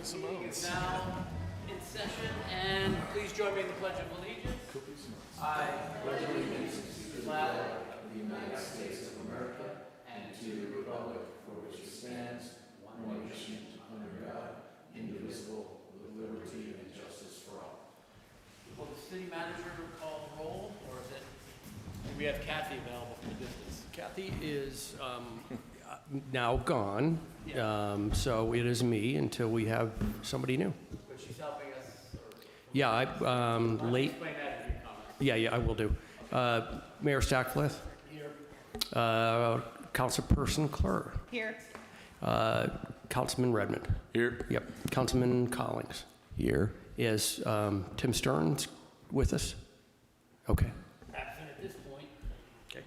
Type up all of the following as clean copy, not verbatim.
Meeting is now in session, and please join me in the Pledge of Allegiance. I pledge allegiance to the flag of the United States of America and to the republic for which it stands, one nation, under God, indivisible, with liberty and justice for all. Will the city manager call the roll, or is it? We have Kathy available for business. Kathy is now gone, so it is me until we have somebody new. But she's helping us. Yeah, late. Explain that in your comments. Yeah, I will do. Mayor Stackfleth. Here. Councilperson Clure. Here. Councilman Redmond. Here. Yep. Councilman Collins. Here. Is Tim Stearns with us? Okay. Absent at this point. Okay.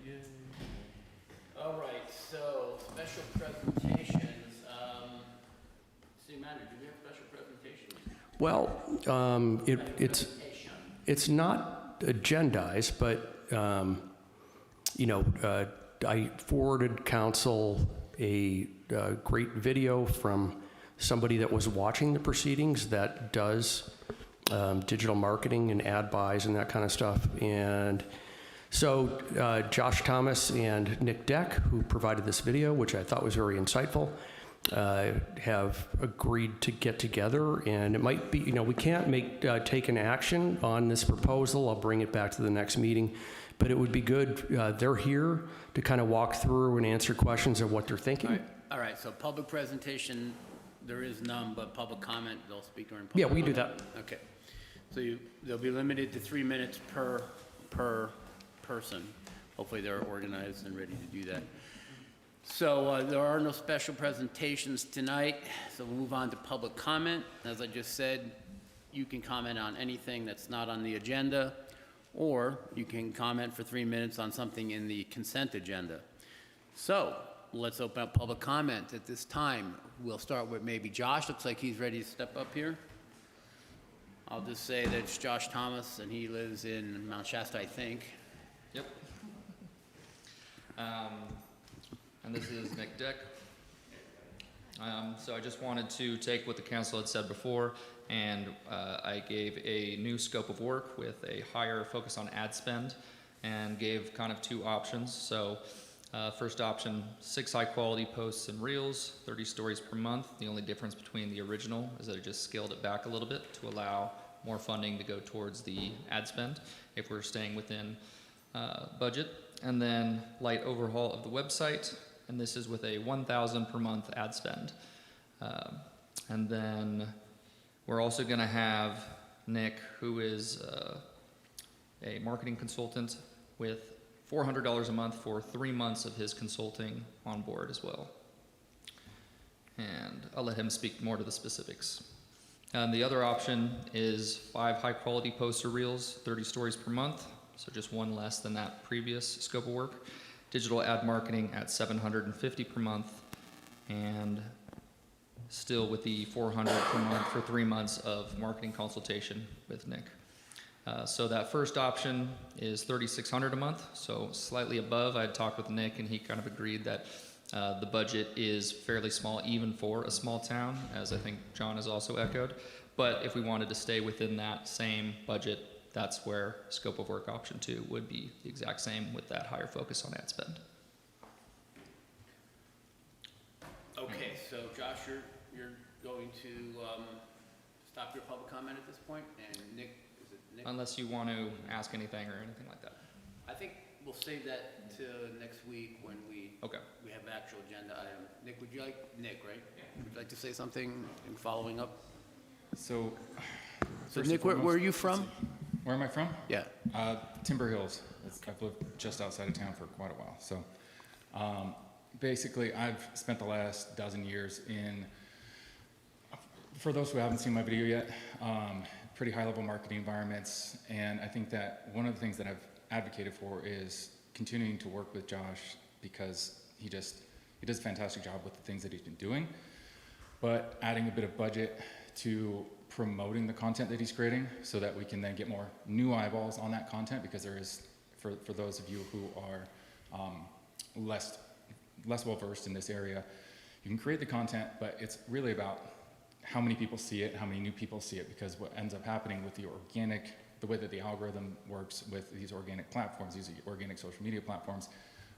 All right, so special presentations. City manager, do we have special presentations? Well, it's not agendized, but I forwarded council a great video from somebody that was watching the proceedings that does digital marketing and ad buys and that kind of stuff. And so Josh Thomas and Nick Deck, who provided this video, which I thought was very insightful, have agreed to get together. And it might be, we can't take an action on this proposal. I'll bring it back to the next meeting. But it would be good, they're here to kind of walk through and answer questions of what they're thinking. All right, so public presentation, there is none, but public comment, they'll speak during public Yeah, we can do comment. Okay. So they'll be limited to 3 minutes per person. Hopefully they're organized and ready to do that. So there are no special presentations tonight, so we'll move on to public comment. As I just said, you can comment on anything that's not on the agenda, or you can comment for 3 minutes on something in the consent agenda. So let's open up public comment at this time. We'll start with maybe Josh. Looks like he's ready to step up here. I'll just say that it's Josh Thomas, and he lives in Mount Shasta, I think. Yep. And this is Nick Deck. So I just wanted to take what the council had said before, and I gave a new scope of work with a higher focus on ad spend, and gave kind of two options. So first option, 6 high quality posts and reels, 30 stories per month. The only difference between the original is that I just scaled it back a little bit to allow more funding to go towards the ad spend if we're staying within budget. And then light overhaul of the website, and this is with a 1,000 per month ad spend. And then we're also gonna have Nick, who is a marketing consultant, with $400 a month for 3 months of his consulting on board as well. And I'll let him speak more to the specifics. And the other option is 5 high quality poster reels, 30 stories per month. So just one less than that previous scope of work. Digital ad marketing at $750 per month, and still with the $400 per month for 3 months of marketing consultation with Nick. So that first option is $3,600 a month, so slightly above. I had talked with Nick, and he kind of agreed that the budget is fairly small, even for a small town, as I think John has also echoed. But if we wanted to stay within that same budget, that's where scope of work option 2 would be the exact same, with that higher focus on ad spend. Okay, so Josh, you're going to stop your public comment at this point, and Nick, is it Nick? Unless you want to ask anything or anything like that. I think we'll save that to next week when we have actual agenda item. Nick, right? Yeah. Would you like to say something in following up? So Nick, where are you from? Where am I from? Yeah. Timber Hills. I've lived just outside of town for quite a while. So basically, I've spent the last dozen years in, for those who haven't seen my video yet, pretty high-level marketing environments. And I think that one of the things that I've advocated for is continuing to work with Josh, because he does a fantastic job with the things that he's been doing, but adding a bit of budget to promoting the content that he's creating so that we can then get more new eyeballs on that content, because there is, for those of you who are less well versed in this area, you can create the content, but it's really about how many people see it, how many new people see it, because what ends up happening with the way that the algorithm works with these organic platforms, these organic social media platforms,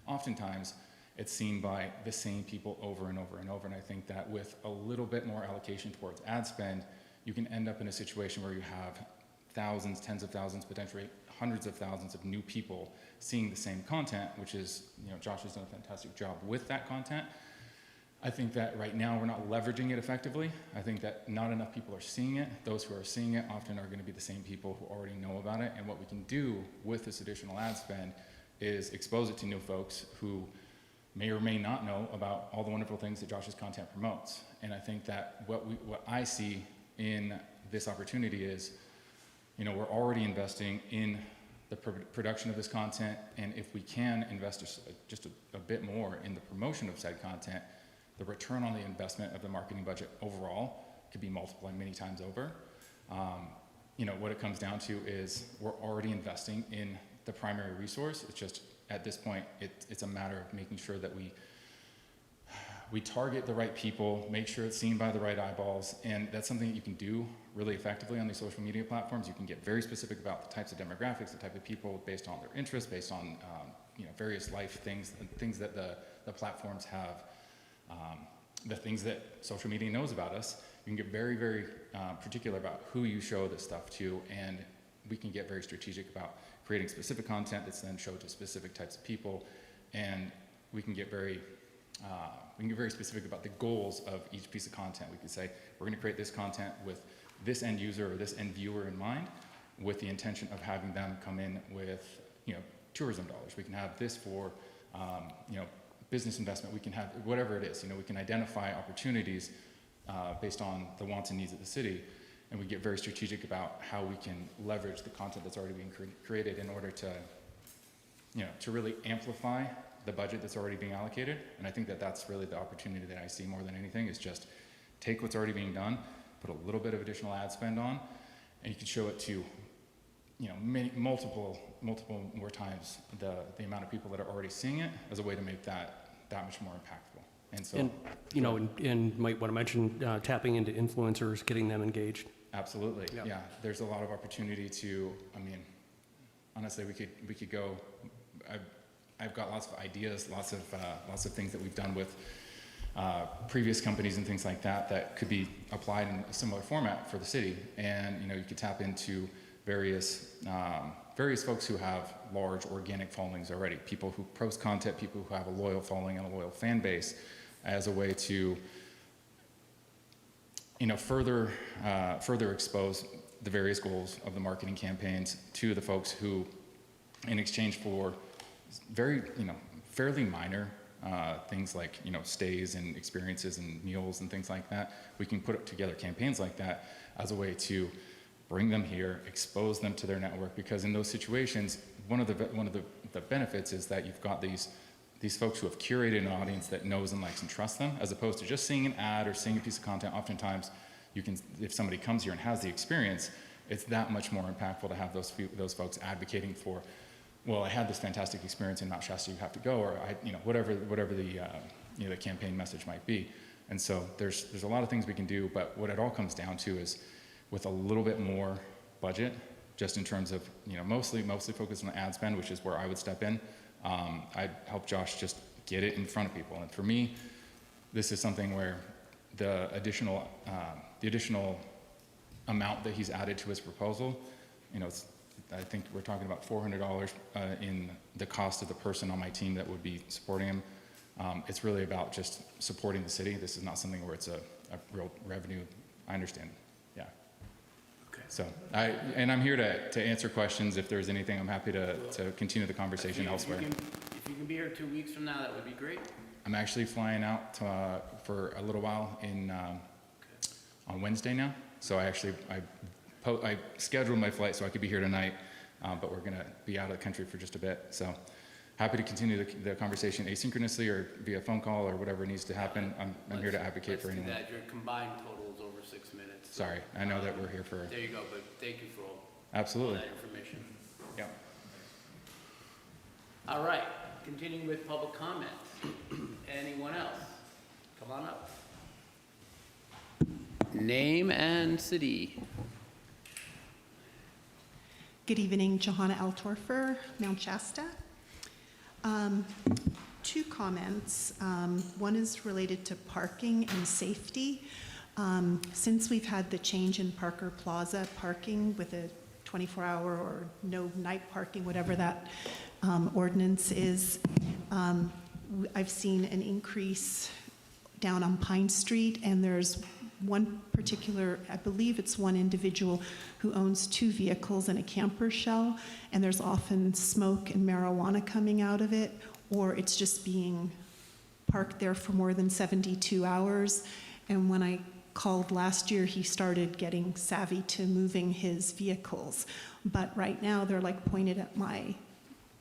oftentimes it's seen by the same people over and over and over. And I think that with a little bit more allocation towards ad spend, you can end up in a situation where you have thousands, tens of thousands, potentially hundreds of thousands of new people seeing the same content, which is, Josh has done a fantastic job with that content. I think that right now we're not leveraging it effectively. I think that not enough people are seeing it. Those who are seeing it often are going to be the same people who already know about it. And what we can do with this additional ad spend is expose it to new folks who may or may not know about all the wonderful things that Josh's content promotes. And I think that what I see in this opportunity is, we're already investing in the production of this content, and if we can invest just a bit more in the promotion of said content, the return on the investment of the marketing budget overall could be multiplied many times over. What it comes down to is we're already investing in the primary resource. It's just at this point, it's a matter of making sure that we target the right people, make sure it's seen by the right eyeballs, and that's something that you can do really effectively on these social media platforms. You can get very specific about the types of demographics, the type of people based on their interests, based on various life things, things that the platforms have, the things that social media knows about us. You can get very, very particular about who you show this stuff to, and we can get very strategic about creating specific content that's then shown to specific types of people, and we can get very specific about the goals of each piece of content. We can say, we're going to create this content with this end user or this end viewer in mind, with the intention of having them come in with, tourism dollars. We can have this for, business investment. We can have whatever it is. We can identify opportunities based on the wants and needs of the city, and we get very strategic about how we can leverage the content that's already being created in order to, to really amplify the budget that's already being allocated. And I think that that's really the opportunity that I see more than anything, is just take what's already being done, put a little bit of additional ad spend on, and you can show it to, multiple more times the amount of people that are already seeing it, as a way to make that much more impactful. And so, and might want to mention tapping into influencers, getting them engaged. Absolutely, yeah. There's a lot of opportunity to. Honestly, we could go. I've got lots of ideas, lots of things that we've done with previous companies and things like that could be applied in a similar format for the city. And you could tap into various folks who have large organic followings already, people who post content, people who have a loyal following and a loyal fan base, as a way to further expose the various goals of the marketing campaigns to the folks who, in exchange for very, fairly minor things like, stays and experiences and meals and things like that, we can put together campaigns like that as a way to bring them here, expose them to their network, because in those situations, one of the benefits is that you've got these folks who have curated an audience that knows and likes and trusts them, as opposed to just seeing an ad or seeing a piece of content. Oftentimes, if somebody comes here and has the experience, it's that much more impactful to have those folks advocating for, well, I had this fantastic experience in Mount Shasta, you have to go, or whatever the campaign message might be. And so there's a lot of things we can do, but what it all comes down to is, with a little bit more budget, just in terms of, mostly focused on ad spend, which is where I would step in. I'd help Josh just get it in front of people. And for me, this is something where the additional amount that he's added to his proposal, I think we're talking about $400 in the cost of the person on my team that would be supporting him. It's really about just supporting the city. This is not something where it's a real revenue. I understand. Yeah. Okay. So I'm here to answer questions. If there's anything, I'm happy to continue the conversation elsewhere. If you can be here 2 weeks from now, that would be great. I'm actually flying out for a little while on Wednesday now. So I scheduled my flight so I could be here tonight, but we're going to be out of the country for just a bit. So happy to continue the conversation asynchronously or via phone call or whatever needs to happen. I'm here to advocate for anyone. Let's do that. Your combined total is over 6 minutes. So, sorry, I know that we're here for. There you go, but thank you for all Absolutely. that information. Yeah. All right, continuing with public comments. Anyone else? Come on up. Name and city. Good evening, Johanna Altorfer, Mount Shasta. Two comments. One is related to parking and safety. Since we've had the change in Parker Plaza parking with a 24-hour or no night parking, whatever that ordinance is, I've seen an increase down on Pine Street, and there's one particular, I believe it's one individual who owns 2 vehicles and a camper shell, and there's often smoke and marijuana coming out of it, or it's just being parked there for more than 72 hours. And when I called last year, he started getting savvy to moving his vehicles. But right now, they're like pointed at my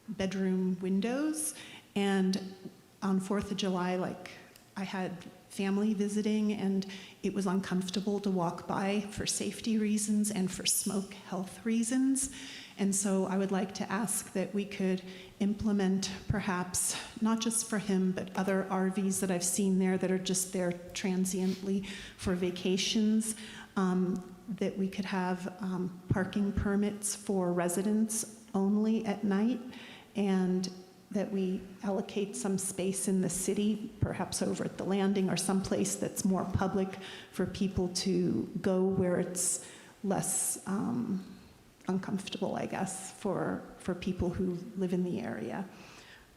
bedroom windows. And on 4th of July, like I had family visiting, and it was uncomfortable to walk by for safety reasons and for smoke health reasons. And so I would like to ask that we could implement, perhaps, not just for him, but other RVs that I've seen there that are just there transiently for vacations, that we could have parking permits for residents only at night, and that we allocate some space in the city, perhaps over at the landing or someplace that's more public for people to go where it's less uncomfortable, I guess, for people who live in the area.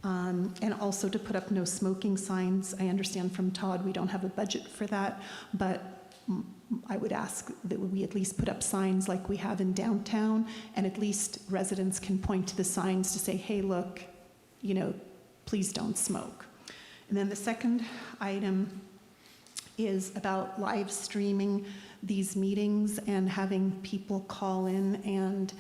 And also to put up no smoking signs. I understand from Todd we don't have a budget for that, but I would ask that we at least put up signs like we have in downtown, and at least residents can point to the signs to say, hey, look, you know, please don't smoke. And then the second item is about live streaming these meetings and having people call in, and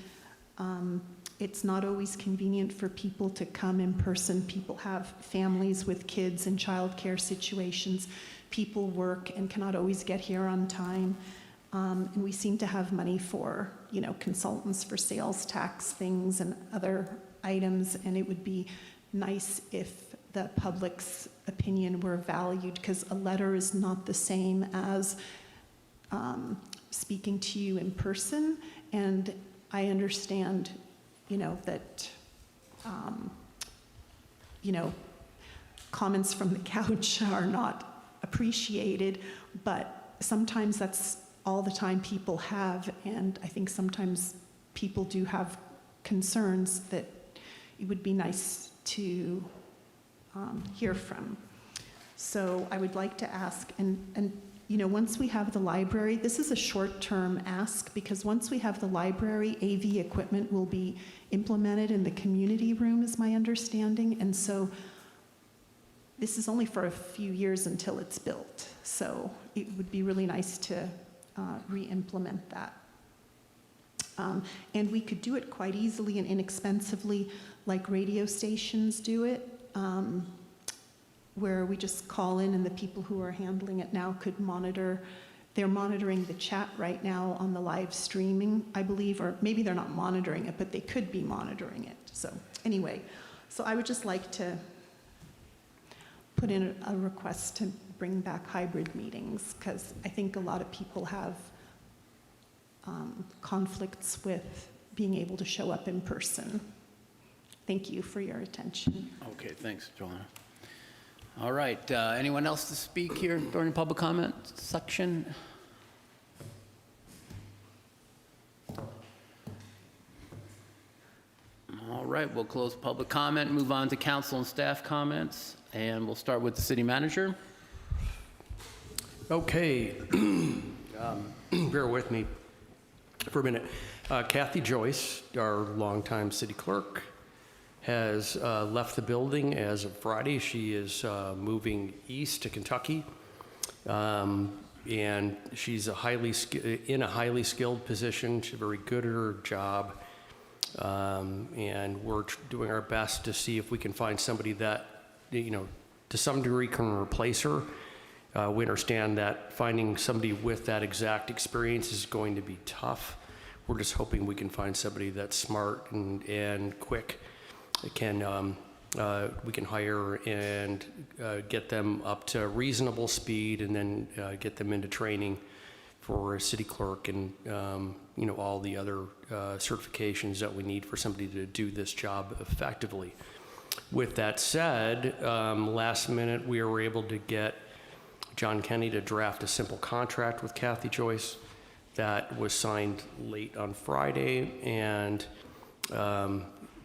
it's not always convenient for people to come in person. People have families with kids and childcare situations. People work and cannot always get here on time. And we seem to have money for, you know, consultants for sales tax things and other items, and it would be nice if the public's opinion were valued, because a letter is not the same as speaking to you in person. And I understand, you know, that, you know, comments from the couch are not appreciated, but sometimes that's all the time people have, and I think sometimes people do have concerns that it would be nice to hear from. So I would like to ask, and you know, once we have the library, this is a short-term ask, because once we have the library, AV equipment will be implemented in the community room, is my understanding, and so this is only for a few years until it's built. So it would be really nice to re-implement that. And we could do it quite easily and inexpensively, like radio stations do it, where we just call in and the people who are handling it now could monitor. They're monitoring the chat right now on the live streaming, I believe, or maybe they're not monitoring it, but they could be monitoring it. So anyway, so I would just like to put in a request to bring back hybrid meetings, because I think a lot of people have conflicts with being able to show up in person. Thank you for your attention. Okay, thanks, Joanna. All right, anyone else to speak here during the public comment section? All right, we'll close public comment, move on to council and staff comments, and we'll start with the city manager. Okay, bear with me for a minute. Kathy Joyce, our longtime city clerk, has left the building as of Friday. She is moving east to Kentucky, and she's in a highly skilled position. She's very good at her job, and we're doing our best to see if we can find somebody that, you know, to some degree can replace her. We understand that finding somebody with that exact experience is going to be tough. We're just hoping we can find somebody that's smart and quick. We can hire and get them up to reasonable speed, and then get them into training for a city clerk and, all the other certifications that we need for somebody to do this job effectively. With that said, last minute, we were able to get John Kenny to draft a simple contract with Kathy Joyce that was signed late on Friday, and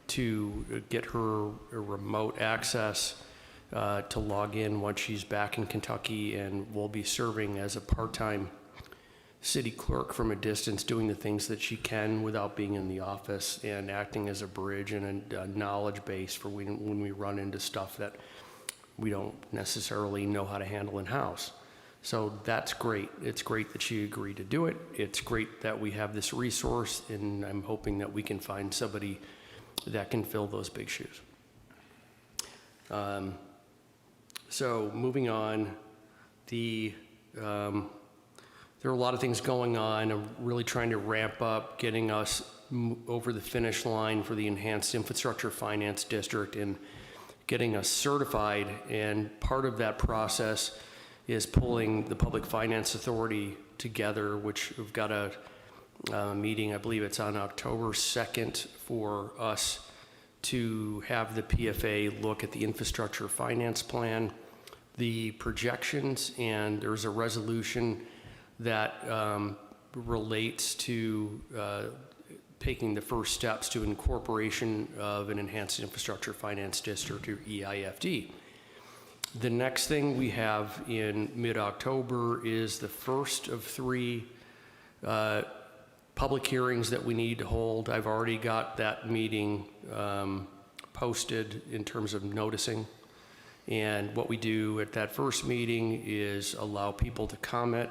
to get her a remote access to log in once she's back in Kentucky, and will be serving as a part-time city clerk from a distance, doing the things that she can without being in the office, and acting as a bridge and a knowledge base for when we run into stuff that we don't necessarily know how to handle in-house. So that's great. It's great that she agreed to do it. It's great that we have this resource, and I'm hoping that we can find somebody that can fill those big shoes. So moving on, there are a lot of things going on. I'm really trying to ramp up getting us over the finish line for the Enhanced Infrastructure Finance District and getting us certified. And part of that process is pulling the Public Finance Authority together, which we've got a meeting, I believe it's on October 2nd, for us to have the PFA look at the infrastructure finance plan, the projections, and there's a resolution that relates to taking the first steps to incorporation of an Enhanced Infrastructure Finance District, or EIFD. The next thing we have in mid-October is the first of 3 public hearings that we need to hold. I've already got that meeting posted in terms of noticing. And what we do at that first meeting is allow people to comment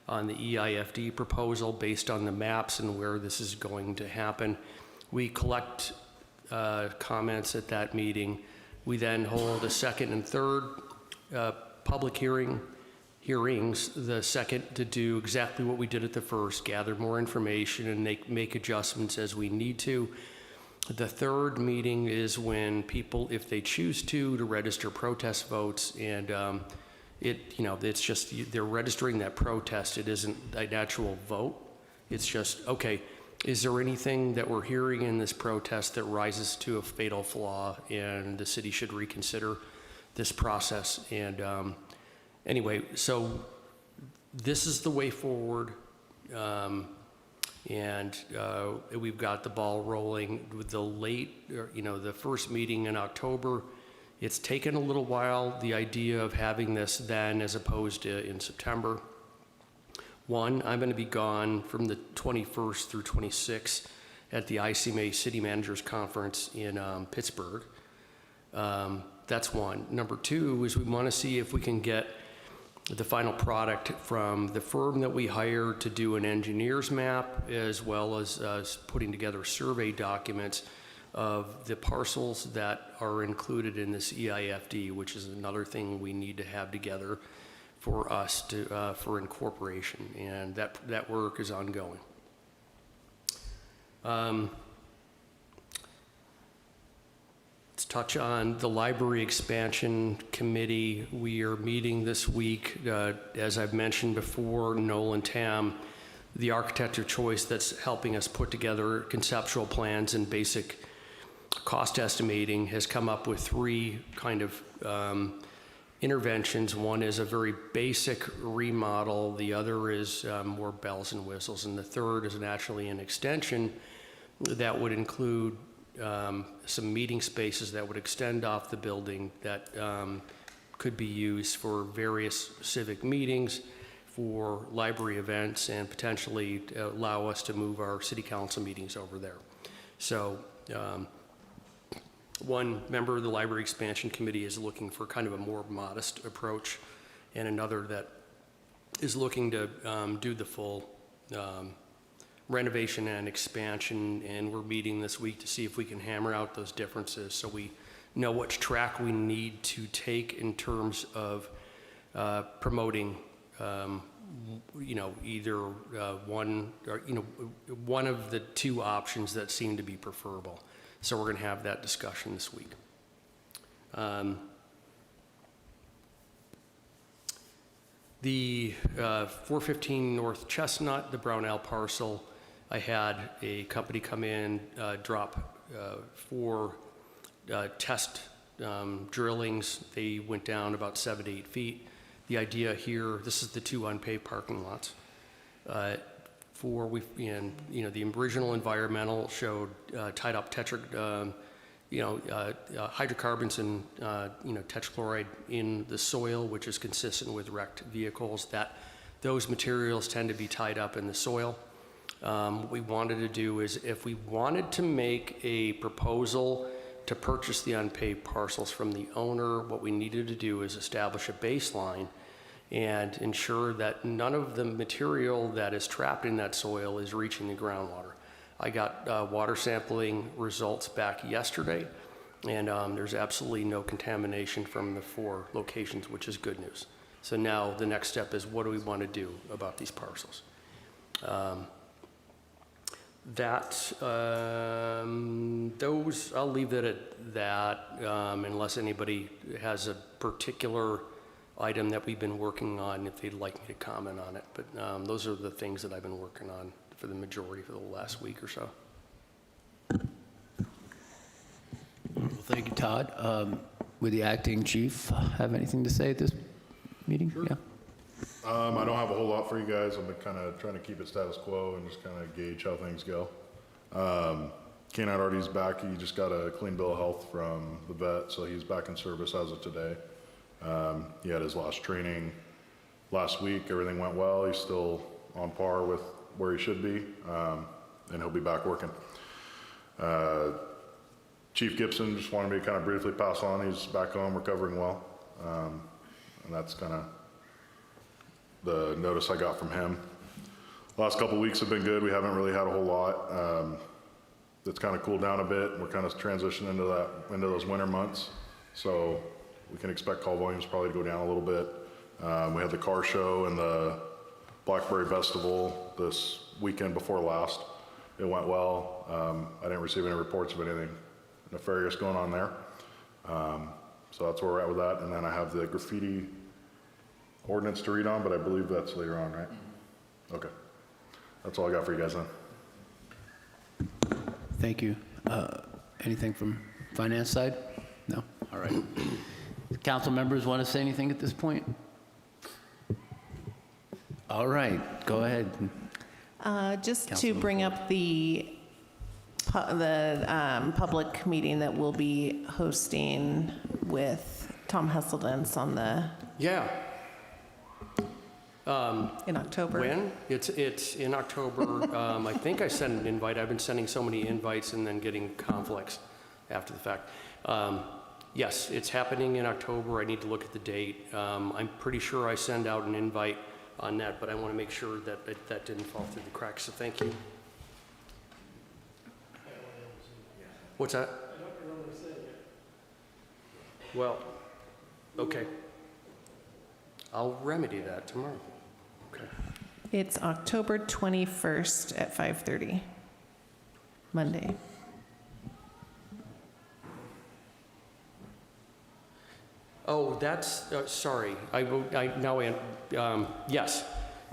on the EIFD proposal based on the maps and where this is going to happen. We collect comments at that meeting. We then hold a second and third public hearings, the second to do exactly what we did at the first, gather more information and make adjustments as we need to. The third meeting is when people, if they choose to register protest votes, and it's just, they're registering that protest. It isn't an actual vote. It's just, okay, is there anything that we're hearing in this protest that rises to a fatal flaw, and the city should reconsider this process? And anyway, so this is the way forward. And we've got the ball rolling with the first meeting in October. It's taken a little while, the idea of having this then as opposed to in September. One, I'm going to be gone from the 21st through 26th at the ICMA City Managers Conference in Pittsburgh. That's one. Number 2 is we want to see if we can get the final product from the firm that we hired to do an engineer's map, as well as putting together survey documents of the parcels that are included in this EIFD, which is another thing we need to have together for us to for incorporation, and that work is ongoing. Let's touch on the Library Expansion Committee. We are meeting this week, as I've mentioned before, Nolan Tam, the architect of choice that's helping us put together conceptual plans and basic cost estimating, has come up with 3 kind of interventions. One is a very basic remodel, the other is more bells and whistles, and the third is actually an extension that would include some meeting spaces that would extend off the building that could be used for various civic meetings, for library events, and potentially allow us to move our city council meetings over there. So one member of the Library Expansion Committee is looking for kind of a more modest approach, and another that is looking to do the full renovation and expansion, and we're meeting this week to see if we can hammer out those differences so we know which track we need to take in terms of promoting either one or one of the 2 options that seem to be preferable. So we're going to have that discussion this week. The 415 North Chestnut, the Brownell parcel, I had a company come in, drop 4 test drillings. They went down about 7 to 8 feet. The idea here, this is the 2 unpaved parking lots. The original environmental showed tied up hydrocarbons and tetrachloride in the soil, which is consistent with wrecked vehicles. Those materials tend to be tied up in the soil. What we wanted to do is, if we wanted to make a proposal to purchase the unpaved parcels from the owner, what we needed to do is establish a baseline and ensure that none of the material that is trapped in that soil is reaching the groundwater. I got water sampling results back yesterday, and there's absolutely no contamination from the 4 locations, which is good news. So now the next step is, what do we want to do about these parcels? Those, I'll leave it at that, unless anybody has a particular item that we've been working on, if they'd like me to comment on it. But those are the things that I've been working on for the majority for the last week or so. Well, thank you, Todd. Would the acting chief have anything to say at this meeting? Sure. Yeah. I don't have a whole lot for you guys. I've been kind of trying to keep it status quo and just kind of gauge how things go. Canine Artie's back. He just got a clean bill of health from the vet, so he's back in service as of today. He had his last training last week. Everything went well. He's still on par with where he should be, and he'll be back working. Chief Gibson just wanted me to kind of briefly pass on. He's back home recovering well, and that's kind of the notice I got from him. Last couple weeks have been good. We haven't really had a whole lot. It's kind of cooled down a bit. We're kind of transitioning into those winter months, so we can expect call volumes probably to go down a little bit. We had the car show and the Blackberry Festival this weekend before last. It went well. I didn't receive any reports of anything nefarious going on there. So that's where we're at with that. And then I have the graffiti ordinance to read on, but I believe that's later on, right? Okay. That's all I got for you guys then. Thank you. Anything from finance side? No? All right. Council members want to say anything at this point? All right, go ahead. Just to Councilman bring Ford. up the public meeting that we'll be hosting with Tom Hesseldance on the, Yeah. in October. When? It's in October. I think I sent an invite. I've been sending so many invites and then getting conflicts after the fact. Yes, it's happening in October. I need to look at the date. I'm pretty sure I send out an invite on that, but I want to make sure that that didn't fall through the cracks, so thank you. What's that? I don't remember saying it. Well, okay. I'll remedy that tomorrow. Okay. It's October 21st at 5:30, Monday. Oh, that's, sorry, yes.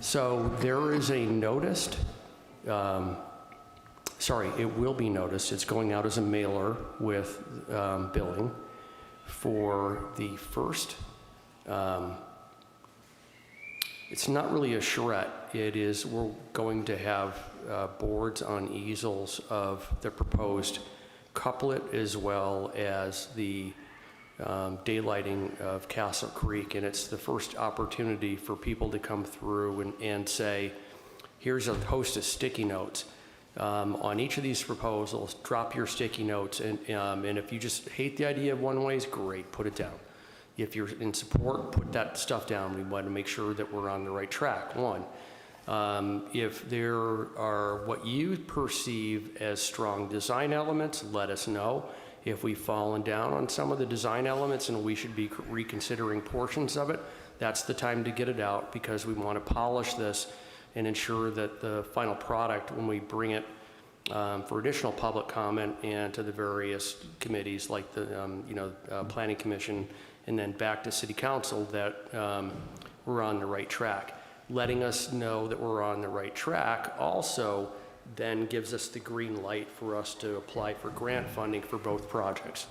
So there is a noticed, sorry, it will be noticed. It's going out as a mailer with billing for the first, it's not really a charrette. It is, we're going to have boards on easels of the proposed couplet as well as the daylighting of Castle Creek, and it's the first opportunity for people to come through and say, here's a host of sticky notes. On each of these proposals, drop your sticky notes, and if you just hate the idea of one-ways, great, put it down. If you're in support, put that stuff down. We want to make sure that we're on the right track, one. If there are what you perceive as strong design elements, let us know. If we've fallen down on some of the design elements and we should be reconsidering portions of it, that's the time to get it out, because we want to polish this and ensure that the final product, when we bring it for additional public comment and to the various committees like the Planning Commission and then back to City Council, that we're on the right track. Letting us know that we're on the right track also then gives us the green light for us to apply for grant funding for both projects.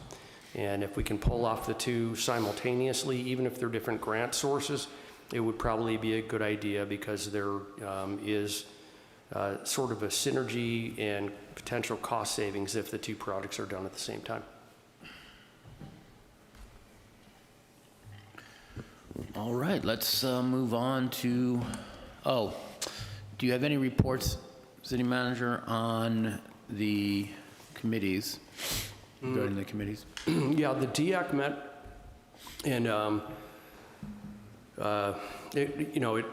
And if we can pull off the two simultaneously, even if they're different grant sources, it would probably be a good idea, because there is sort of a synergy and potential cost savings if the two projects are done at the same time. All right, let's move on to, do you have any reports, City Manager, on the committees, regarding the committees? Yeah, the DEAC met, and it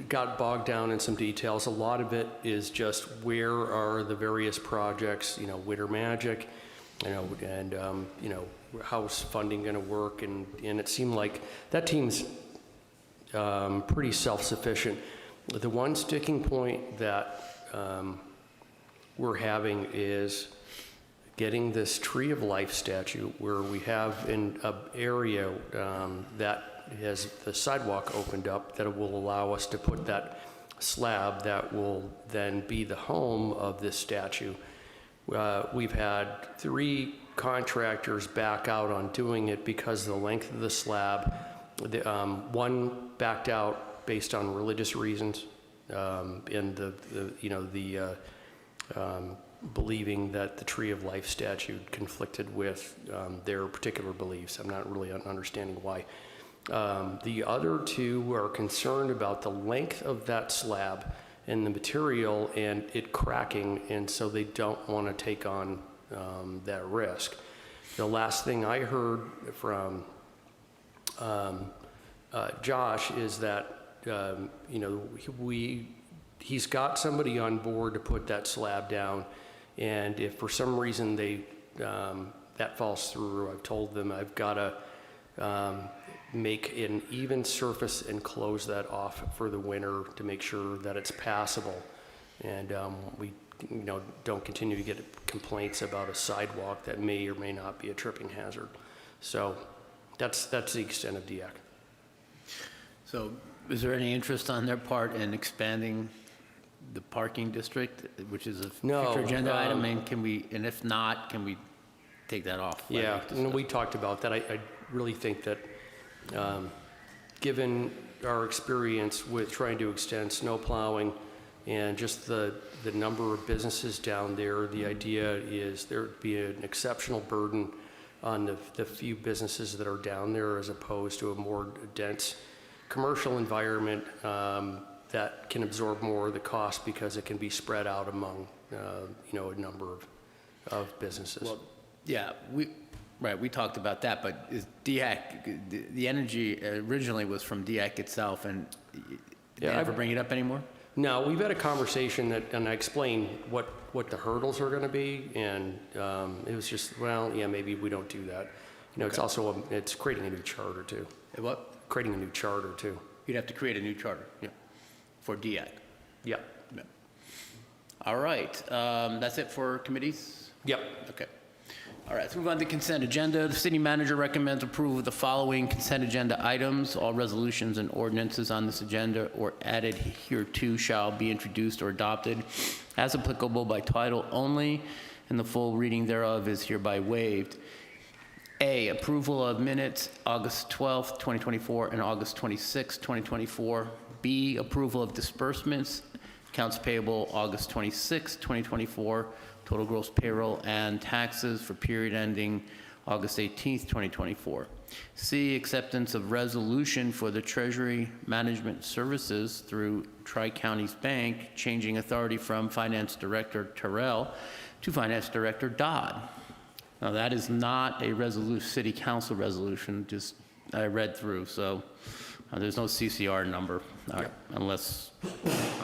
got bogged down in some details. A lot of it is just where are the various projects, Winter Magic, and how's funding going to work, and it seemed like that team's pretty self-sufficient. The one sticking point that we're having is getting this Tree of Life statue, where we have in an area that has the sidewalk opened up, that will allow us to put that slab that will then be the home of this statue. We've had 3 contractors back out on doing it because of the length of the slab. One backed out based on religious reasons, and believing that the Tree of Life statue conflicted with their particular beliefs. I'm not really understanding why. The other 2 are concerned about the length of that slab and the material and it cracking, and so they don't want to take on that risk. The last thing I heard from Josh is that he's got somebody on board to put that slab down, and if for some reason that falls through, I've told them I've got to make an even surface and close that off for the winter to make sure that it's passable, and we don't continue to get complaints about a sidewalk that may or may not be a tripping hazard. So that's the extent of DEAC. So is there any interest on their part in expanding the parking district, which is a future agenda item? And if not, can we take that off? Yeah, we talked about that. I really think that given our experience with trying to extend snow plowing and just the number of businesses down there, the idea is there would be an exceptional burden on the few businesses that are down there, as opposed to a more dense commercial environment that can absorb more of the cost because it can be spread out among a number of businesses. Well, yeah, we talked about that, but is DEAC, the energy originally was from DEAC itself, and did they ever bring it up anymore? No, we've had a conversation and I explained what the hurdles are going to be, and it was just, maybe we don't do that. It's also it's creating a new charter too. What? Creating a new charter too. You'd have to create a new charter. Yeah. For DEAC. Yeah. Yeah. All right. That's it for committees? Yep. Okay. All right, let's move on to consent agenda. The city manager recommends approval of the following consent agenda items. All resolutions and ordinances on this agenda or added hereto shall be introduced or adopted as applicable by title only, and the full reading thereof is hereby waived. A, approval of minutes August 12th, 2024 and August 26th, 2024. B, approval of disbursements, accounts payable August 26th, 2024, total gross payroll and taxes for period ending August 18th, 2024. C, acceptance of resolution for the Treasury Management Services through Tri-Counties Bank, changing authority from Finance Director Terrell to Finance Director Dodd. Now, that is not a city council resolution, just I read through, so there's no CCR number, unless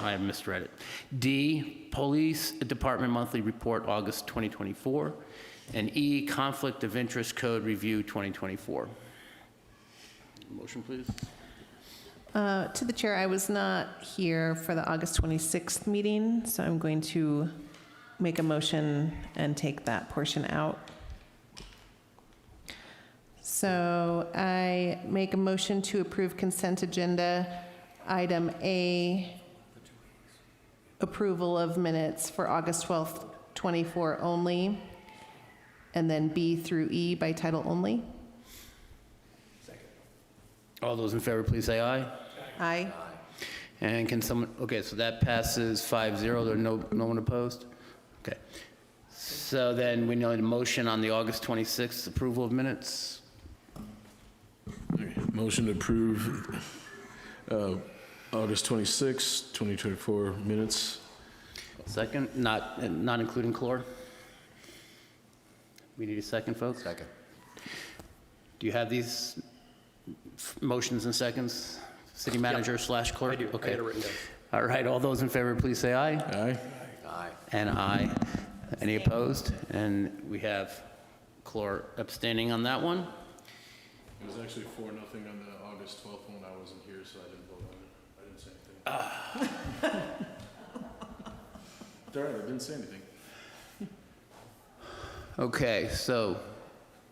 I have misread it. D, Police Department Monthly Report, August 2024. And E, Conflict of Interest Code Review 2024. Motion, please. To the chair, I was not here for the August 26th meeting, so I'm going to make a motion and take that portion out. So So I make a motion to approve consent agenda item A, approval of minutes for August 12th, 24 only, and then B through E by title only. All those in favor, please say aye. Aye. And can someone, okay, so that passes 5-0, there no one opposed? Okay. So then we need a motion on the August 26th approval of minutes. Motion to approve August 26, 2024 minutes. Second, not including Clore? We need a second, folks? Second. Do you have these motions and seconds? City manager slash clerk? I do. I Okay. had it written down. All right, all those in favor, please say aye. Aye. And aye. Any opposed? And we have Clore abstaining on that one. It was actually 4-0 on the August 12th one. I wasn't here, so I didn't vote on it. I didn't say anything. It's all right, I didn't say anything. Okay, so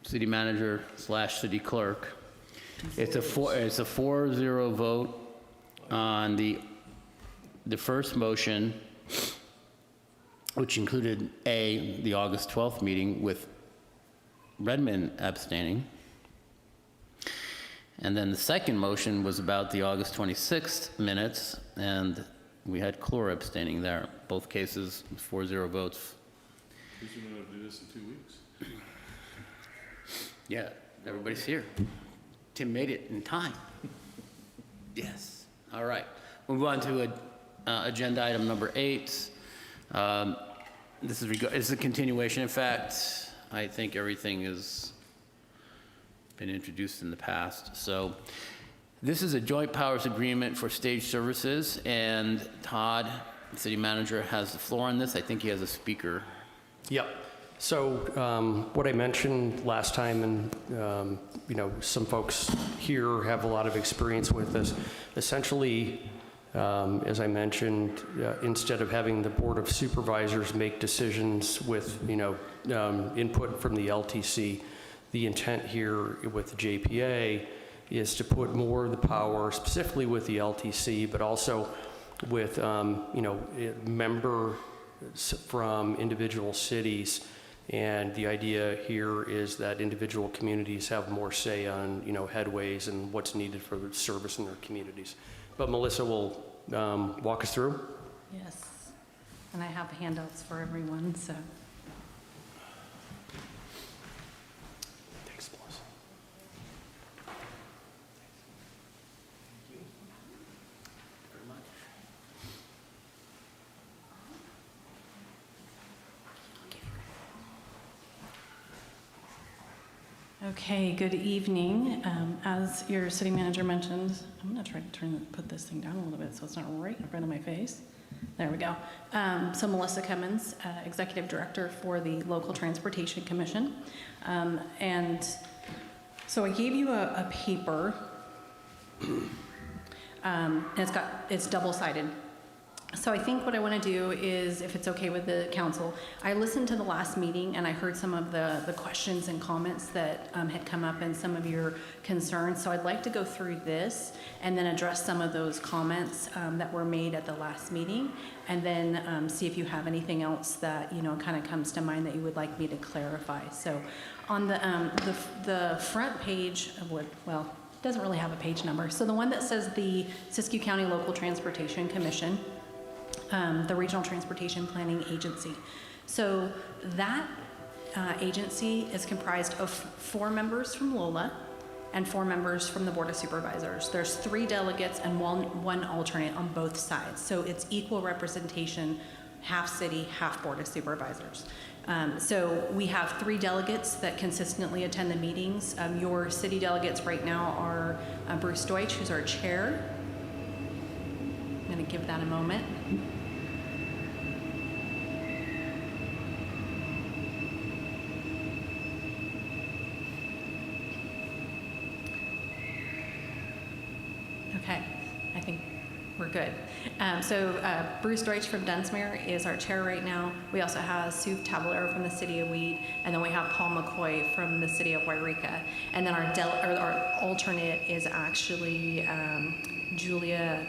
city manager slash city clerk. It's a 4-0 vote on the first motion, which included A, the August 12th meeting with Redmond abstaining. And then the second motion was about the August 26th minutes, and we had Clore abstaining there. Both cases, 4-0 votes. Who's going to do this in 2 weeks? Yeah, everybody's here. Tim made it in time. Yes. All right. We'll move on to agenda item number 8. This is a continuation. In fact, I think everything has been introduced in the past. So this is a joint powers agreement for stage services, and Todd, the city manager, has the floor on this. I think he has a speaker. Yep. So what I mentioned last time, and some folks here have a lot of experience with this. Essentially, as I mentioned, instead of having the Board of Supervisors make decisions with input from the LTC, the intent here with the JPA is to put more of the power, specifically with the LTC, but also with members from individual cities. And the idea here is that individual communities have more say on, headways and what's needed for the service in their communities. But Melissa will walk us through. Yes, and I have handouts for everyone, so. Thanks, Melissa. Okay, good evening. As your city manager mentioned, I'm gonna try to put this thing down a little bit so it's not right in front of my face. There we go. So Melissa Cummins, Executive Director for the Local Transportation Commission. And so I gave you a paper. And it's double-sided. So I think what I want to do is, if it's okay with the council, I listened to the last meeting and I heard some of the questions and comments that had come up and some of your concerns. So I'd like to go through this and then address some of those comments that were made at the last meeting, and then see if you have anything else that kind of comes to mind that you would like me to clarify. So on the front page of what, well, it doesn't really have a page number. So the one that says the Siskiyou County Local Transportation Commission, the Regional Transportation Planning Agency. So that agency is comprised of 4 members from LOLA and 4 members from the Board of Supervisors. There's 3 delegates and one alternate on both sides. So it's equal representation, half city, half Board of Supervisors. So we have 3 delegates that consistently attend the meetings. Your city delegates right now are Bruce Deutsch, who's our chair. I'm going to give that a moment. Okay, I think we're good. Bruce Deutsch from Dunsmere is our chair right now. We also have Sue Tablero from the city of Weed, and then we have Paul McCoy from the city of Wairika. And then our alternate is actually Julia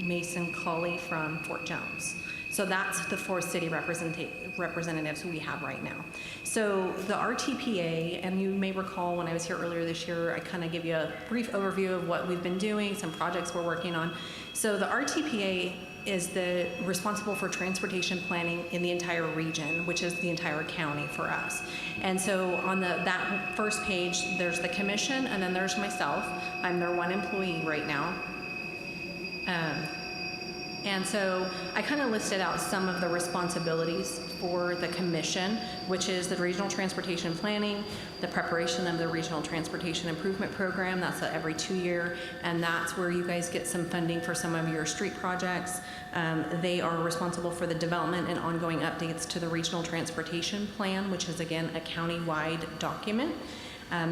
Mason Colley from Fort Jones. So that's the 4 city representatives we have right now. So the RTPA, and you may recall when I was here earlier this year, I kind of give you a brief overview of what we've been doing, some projects we're working on. So the RTPA is responsible for transportation planning in the entire region, which is the entire county for us. And so on that first page, there's the commission, and then there's myself. I'm their one employee right now. And so I kind of listed out some of the responsibilities for the commission, which is the regional transportation planning, the preparation of the regional transportation improvement program. That's every 2 year, and that's where you guys get some funding for some of your street projects. They are responsible for the development and ongoing updates to the regional transportation plan, which is again a county-wide document.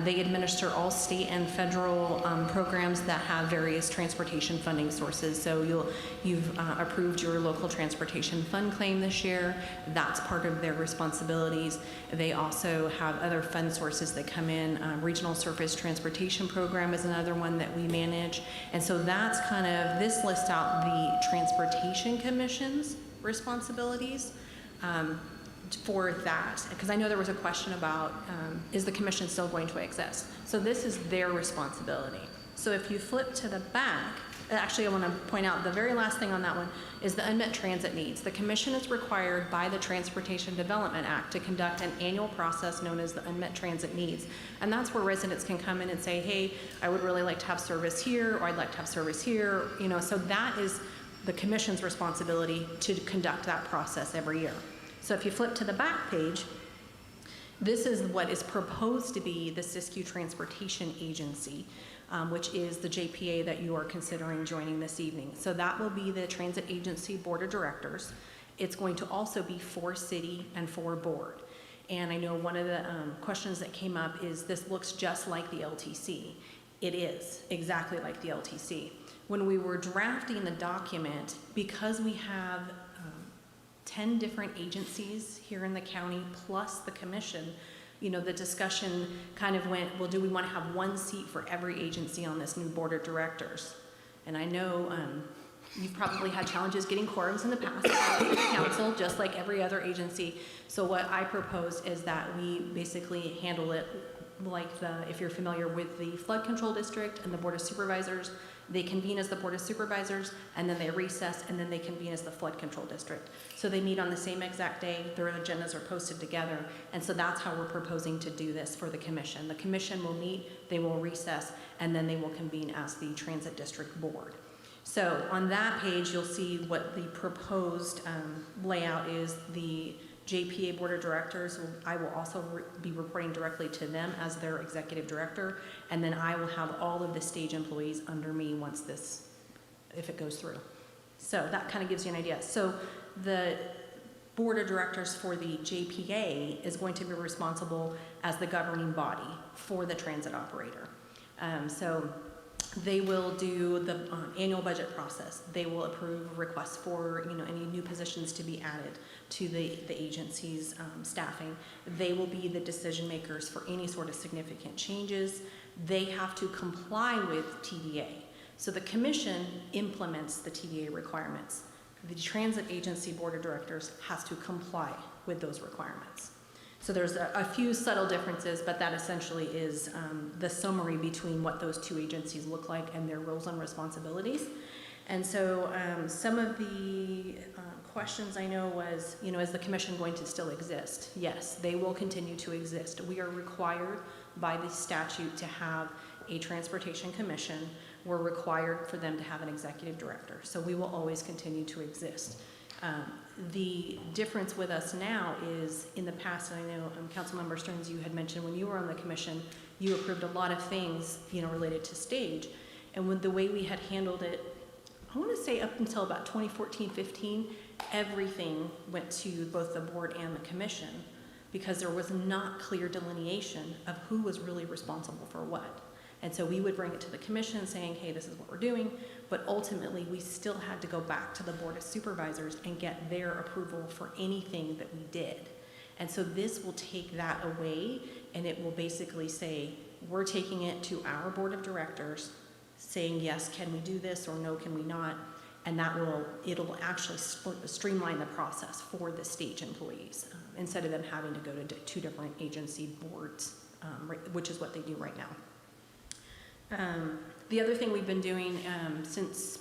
They administer all state and federal programs that have various transportation funding sources. So you've approved your local transportation fund claim this year. That's part of their responsibilities. They also have other fund sources that come in. Regional Surface Transportation Program is another one that we manage. And so that's kind of, this lists out the Transportation Commission's responsibilities. For that, because I know there was a question about is the commission still going to exist? So this is their responsibility. So if you flip to the back, actually I want to point out the very last thing on that one is the unmet transit needs. The commission is required by the Transportation Development Act to conduct an annual process known as the unmet transit needs. And that's where residents can come in and say, hey, I would really like to have service here, or I'd like to have service here, you know, so that is the commission's responsibility to conduct that process every year. So if you flip to the back page, this is what is proposed to be the Siskiyou Transportation Agency, which is the JPA that you are considering joining this evening. So that will be the Transit Agency Board of Directors. It's going to also be 4 city and 4 board. And I know one of the questions that came up is this looks just like the LTC. It is exactly like the LTC. When we were drafting the document, because we have 10 different agencies here in the county plus the commission, you know, the discussion kind of went, well, do we want to have 1 seat for every agency on this new board of directors? And I know you've probably had challenges getting quorums in the past with the council, just like every other agency. So what I propose is that we basically handle it like if you're familiar with the flood control district and the board of supervisors, they convene as the board of supervisors, and then they recess, and then they convene as the flood control district. So they meet on the same exact day, their agendas are posted together, and so that's how we're proposing to do this for the commission. The commission will meet, they will recess, and then they will convene as the transit district board. So on that page, you'll see what the proposed layout is. The JPA Board of Directors, I will also be reporting directly to them as their executive director, and then I will have all of the stage employees under me once this, if it goes through. So that kind of gives you an idea. So the Board of Directors for the JPA is going to be responsible as the governing body for the transit operator. So they will do the annual budget process. They will approve requests for, you know, any new positions to be added to the agency's staffing. They will be the decision makers for any sort of significant changes. They have to comply with TDA. So the commission implements the TDA requirements. The Transit Agency Board of Directors has to comply with those requirements. So there's a few subtle differences, but that essentially is the summary between what those 2 agencies look like and their roles and responsibilities. And so some of the questions I know was, you know, is the commission going to still exist? Yes, they will continue to exist. We are required by the statute to have a transportation commission. We're required for them to have an executive director. So we will always continue to exist. The difference with us now is in the past, and I know Councilmember Stearns, you had mentioned when you were on the commission, you approved a lot of things, you know, related to stage. And with the way we had handled it, I want to say up until about 2014-15, everything went to both the board and the commission because there was not clear delineation of who was really responsible for what. And so we would bring it to the commission saying, hey, this is what we're doing. But ultimately, we still had to go back to the Board of Supervisors and get their approval for anything that we did. And so this will take that away, and it will basically say, we're taking it to our Board of Directors, saying, yes, can we do this, or no, can we not? And it'll actually streamline the process for the stage employees, instead of them having to go to 2 different agency boards, which is what they do right now. The other thing we've been doing since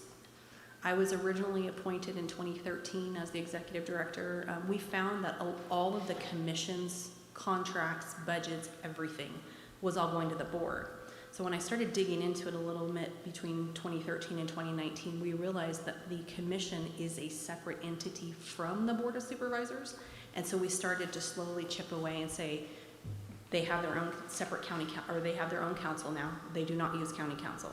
I was originally appointed in 2013 as the executive director, we found that all of the commissions, contracts, budgets, everything was all going to the board. So when I started digging into it a little bit between 2013 and 2019, we realized that the commission is a separate entity from the Board of Supervisors. And so we started to slowly chip away and say, they have their own separate they have their own council now. They do not use county council.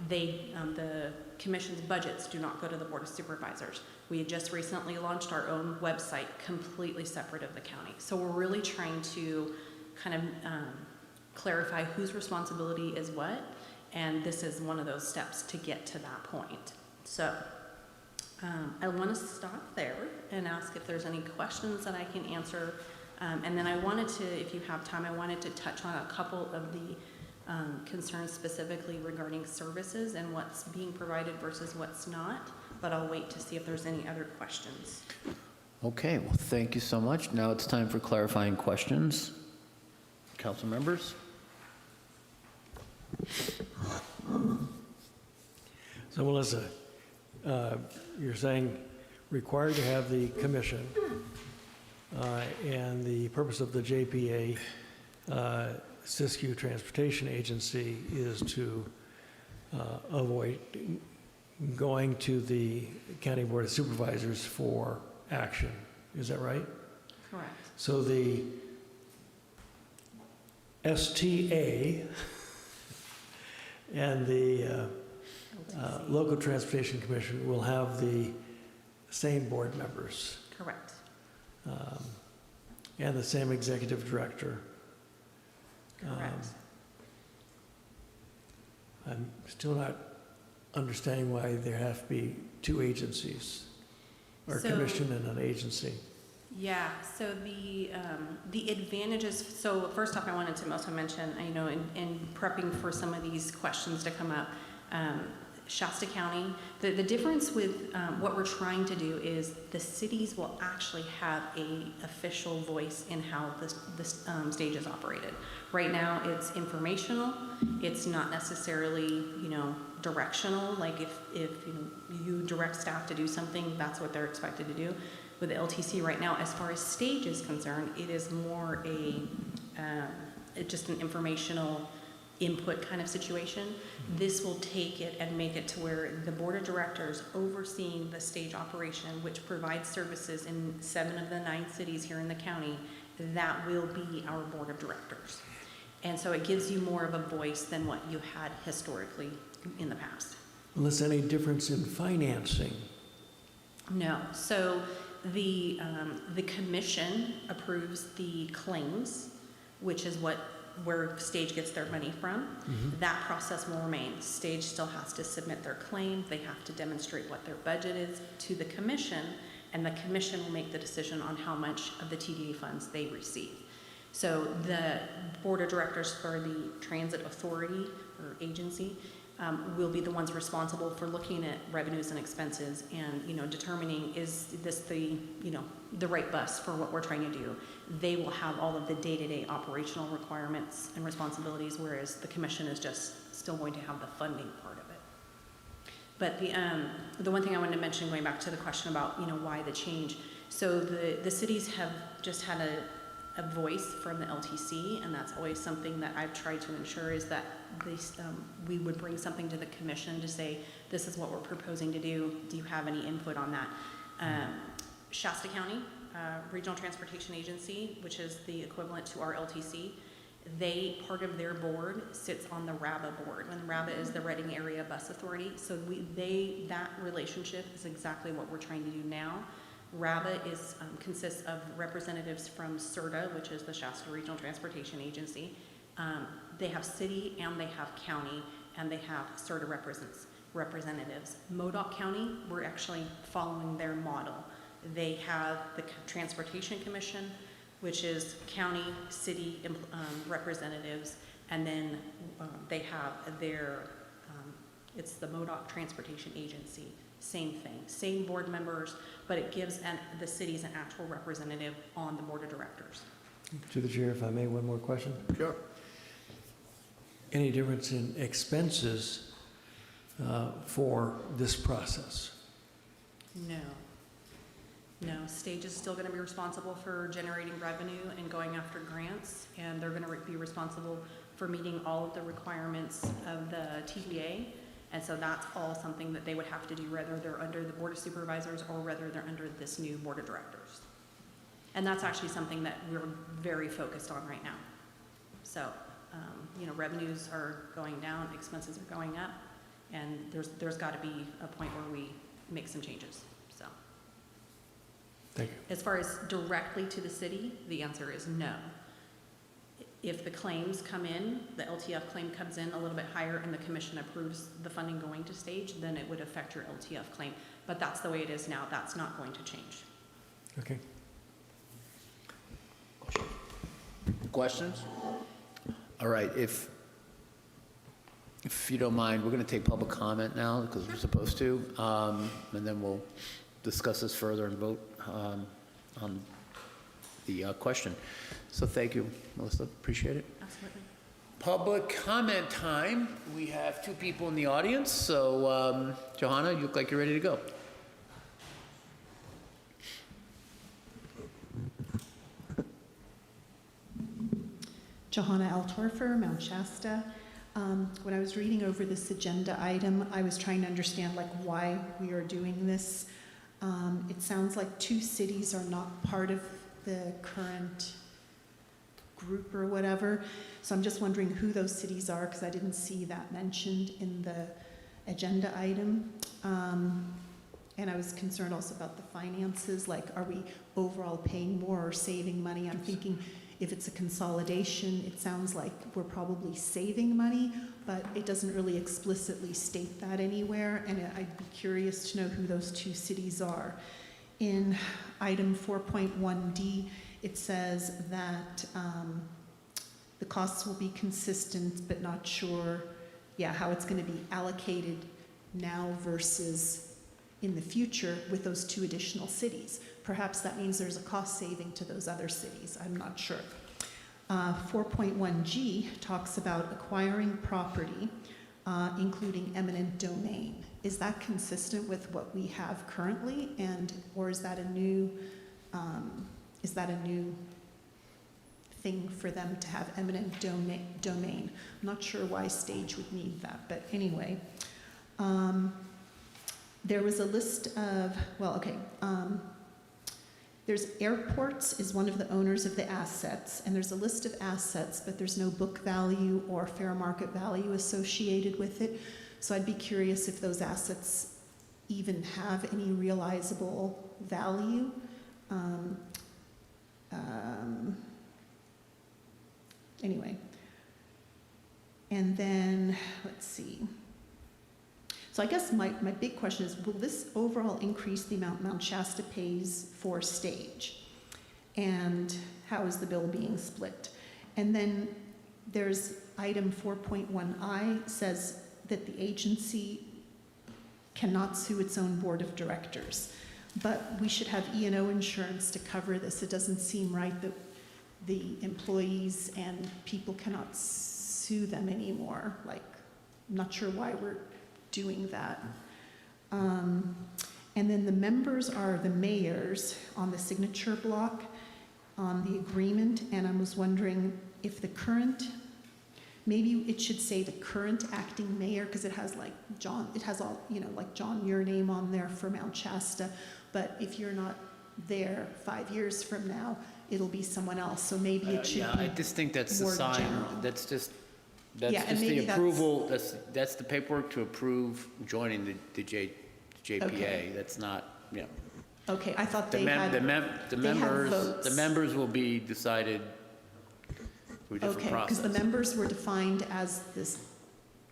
The commission's budgets do not go to the Board of Supervisors. We had just recently launched our own website, completely separate of the county. So we're really trying to kind of clarify whose responsibility is what, and this is one of those steps to get to that point. So I want to stop there and ask if there's any questions that I can answer. And then I wanted to, if you have time, I wanted to touch on a couple of the concerns specifically regarding services and what's being provided versus what's not, but I'll wait to see if there's any other questions. Okay, well, thank you so much. Now it's time for clarifying questions. Council members? So Melissa, you're saying required to have the commission, and the purpose of the JPA, Siskiyou Transportation Agency, is to avoid going to the County Board of Supervisors for action. Is that right? Correct. So the STA and the Local Transportation Commission will have the same board members Correct. and the same executive director. Correct. I'm still not understanding why there have to be 2 agencies, or a So- commission and an agency. Yeah, so the advantages, so first off, I wanted to also mention, you know, in prepping for some of these questions to come up, Shasta County, the difference with what we're trying to do is the cities will actually have a official voice in how the stage is operated. Right now, it's informational. It's not necessarily, you know, directional. Like if you direct staff to do something, that's what they're expected to do. With the LTC right now, as far as stage is concerned, it is more just an informational input kind of situation. This will take it and make it to where the Board of Directors overseeing the stage operation, which provides services in 7 of the 9 cities here in the county, that will be our Board of Directors. And so it gives you more of a voice than what you had historically in the past. Unless any difference in financing. No. So the commission approves the claims, which is where Stage gets their money from. Mm-hmm. That process will remain. Stage still has to submit their claim. They have to demonstrate what their budget is to the commission, and the commission will make the decision on how much of the TDA funds they receive. So the Board of Directors for the Transit Authority or agency will be the ones responsible for looking at revenues and expenses and, you know, determining is this the right bus for what we're trying to do. They will have all of the day-to-day operational requirements and responsibilities, whereas the commission is just still going to have the funding part of it. But the one thing I wanted to mention, going back to the question about, you know, why the change. So the cities have just had a voice from the LTC, and that's always something that I've tried to ensure is that we would bring something to the commission to say, this is what we're proposing to do. Do you have any input on that? Shasta County Regional Transportation Agency, which is the equivalent to our LTC, part of their board sits on the RABA board, and RABA is the Reading Area Bus Authority. So that relationship is exactly what we're trying to do now. RABA consists of representatives from CERTA, which is the Shasta Regional Transportation Agency. They have city and they have county, and they have CERTA representatives. Modoc County, we're actually following their model. They have the Transportation Commission, which is county, city representatives, and then they have their, it's the Modoc Transportation Agency. Same thing, same board members, but it gives the cities an actual representative on the board of directors. To the chair, if I may, one more question. Sure. Any difference in expenses for this process? No. No, Stage is still gonna be responsible for generating revenue and going after grants, and they're gonna be responsible for meeting all of the requirements of the TDA. And so that's all something that they would have to do, whether they're under the Board of Supervisors or whether they're under this new Board of Directors. And that's actually something that we're very focused on right now. So, you know, revenues are going down, expenses are going up, and there's got to be a point where we make some changes, so. Thank you. As far as directly to the city, the answer is no. If the claims come in, the LTF claim comes in a little bit higher and the commission approves the funding going to Stage, then it would affect your LTF claim. But that's the way it is now. That's not going to change. Okay. Questions? All right, if you don't mind, we're going to take public comment now because we're supposed to, and then we'll discuss this further and vote on the question. So thank you, Melissa, appreciate it. Absolutely. Public comment time. We have 2 people in the audience, so Johanna, you look like you're ready to go. Johanna Altwerfer, Mount Shasta. When I was reading over this agenda item, I was trying to understand like why we are doing this. It sounds like 2 cities are not part of the current group or whatever. So I'm just wondering who those cities are because I didn't see that mentioned in the agenda item. And I was concerned also about the finances, like are we overall paying more or saving money? I'm thinking if it's a consolidation, it sounds like we're probably saving money, but it doesn't really explicitly state that anywhere, and I'd be curious to know who those 2 cities are. In item 4.1D, it says that the costs will be consistent, but not sure, how it's going to be allocated now versus in the future with those 2 additional cities. Perhaps that means there's a cost saving to those other cities. I'm not sure. 4.1G talks about acquiring property, including eminent domain. Is that consistent with what we have currently, or is that a new thing for them to have eminent domain? I'm not sure why Stage would need that, but anyway. There was a list of, there's airports is one of the owners of the assets, and there's a list of assets, but there's no book value or fair market value associated with it. So I'd be curious if those assets even have any realizable value. Anyway. And then, let's see. So I guess my big question is, will this overall increase the amount Mount Shasta pays for Stage? And how is the bill being split? And then there's item 4.1I says that the agency cannot sue its own board of directors. But we should have E&O insurance to cover this. It doesn't seem right that the employees and people cannot sue them anymore. Like, I'm not sure why we're doing that. And then the members are the mayors on the signature block on the agreement, and I was wondering if the current, maybe it should say the current acting mayor, because it has like John, it has all, like John, your name on there for Mount Shasta, but if you're not there 5 years from now, it'll be someone else, so maybe it should be I just think that's the more sign, general. that's just Yeah, and maybe the approval, that's the paperwork to approve joining the JPA. Okay. That's not, Okay, I thought the they had, members, the votes. members will be decided through a different okay, because process. the members were defined as this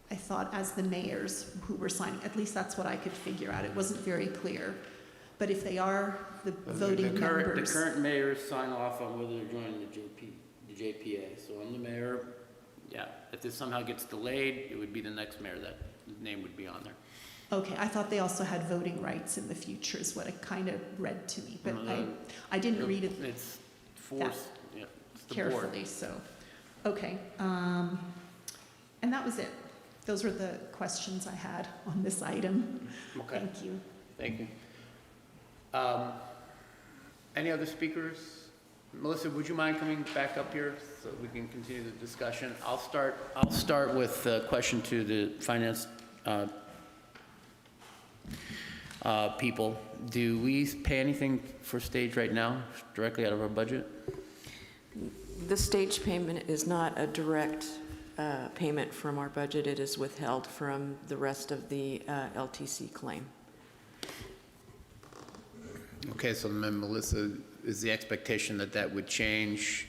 I thought, as the mayors who were signing. At least that's what I could figure out. It wasn't very clear. But if they are the voting members. The current mayors sign off on whether they're joining the JPA. So I'm the mayor. Yeah, if this somehow gets delayed, it would be the next mayor that name would be on there. Okay, I thought they also had voting rights in the future is what it kind of read to me, but I didn't read it It's forced, yeah, it's the board. carefully, so, okay. And that was it. Those were the questions I had on this item. Okay. Thank you. Thank you. Any other speakers? Melissa, would you mind coming back up here so we can continue the discussion? I'll start with a question to the finance people. Do we pay anything for stage right now, directly out of our budget? The stage payment is not a direct payment from our budget. It is withheld from the rest of the LTC claim. Okay, so then Melissa, is the expectation that that would change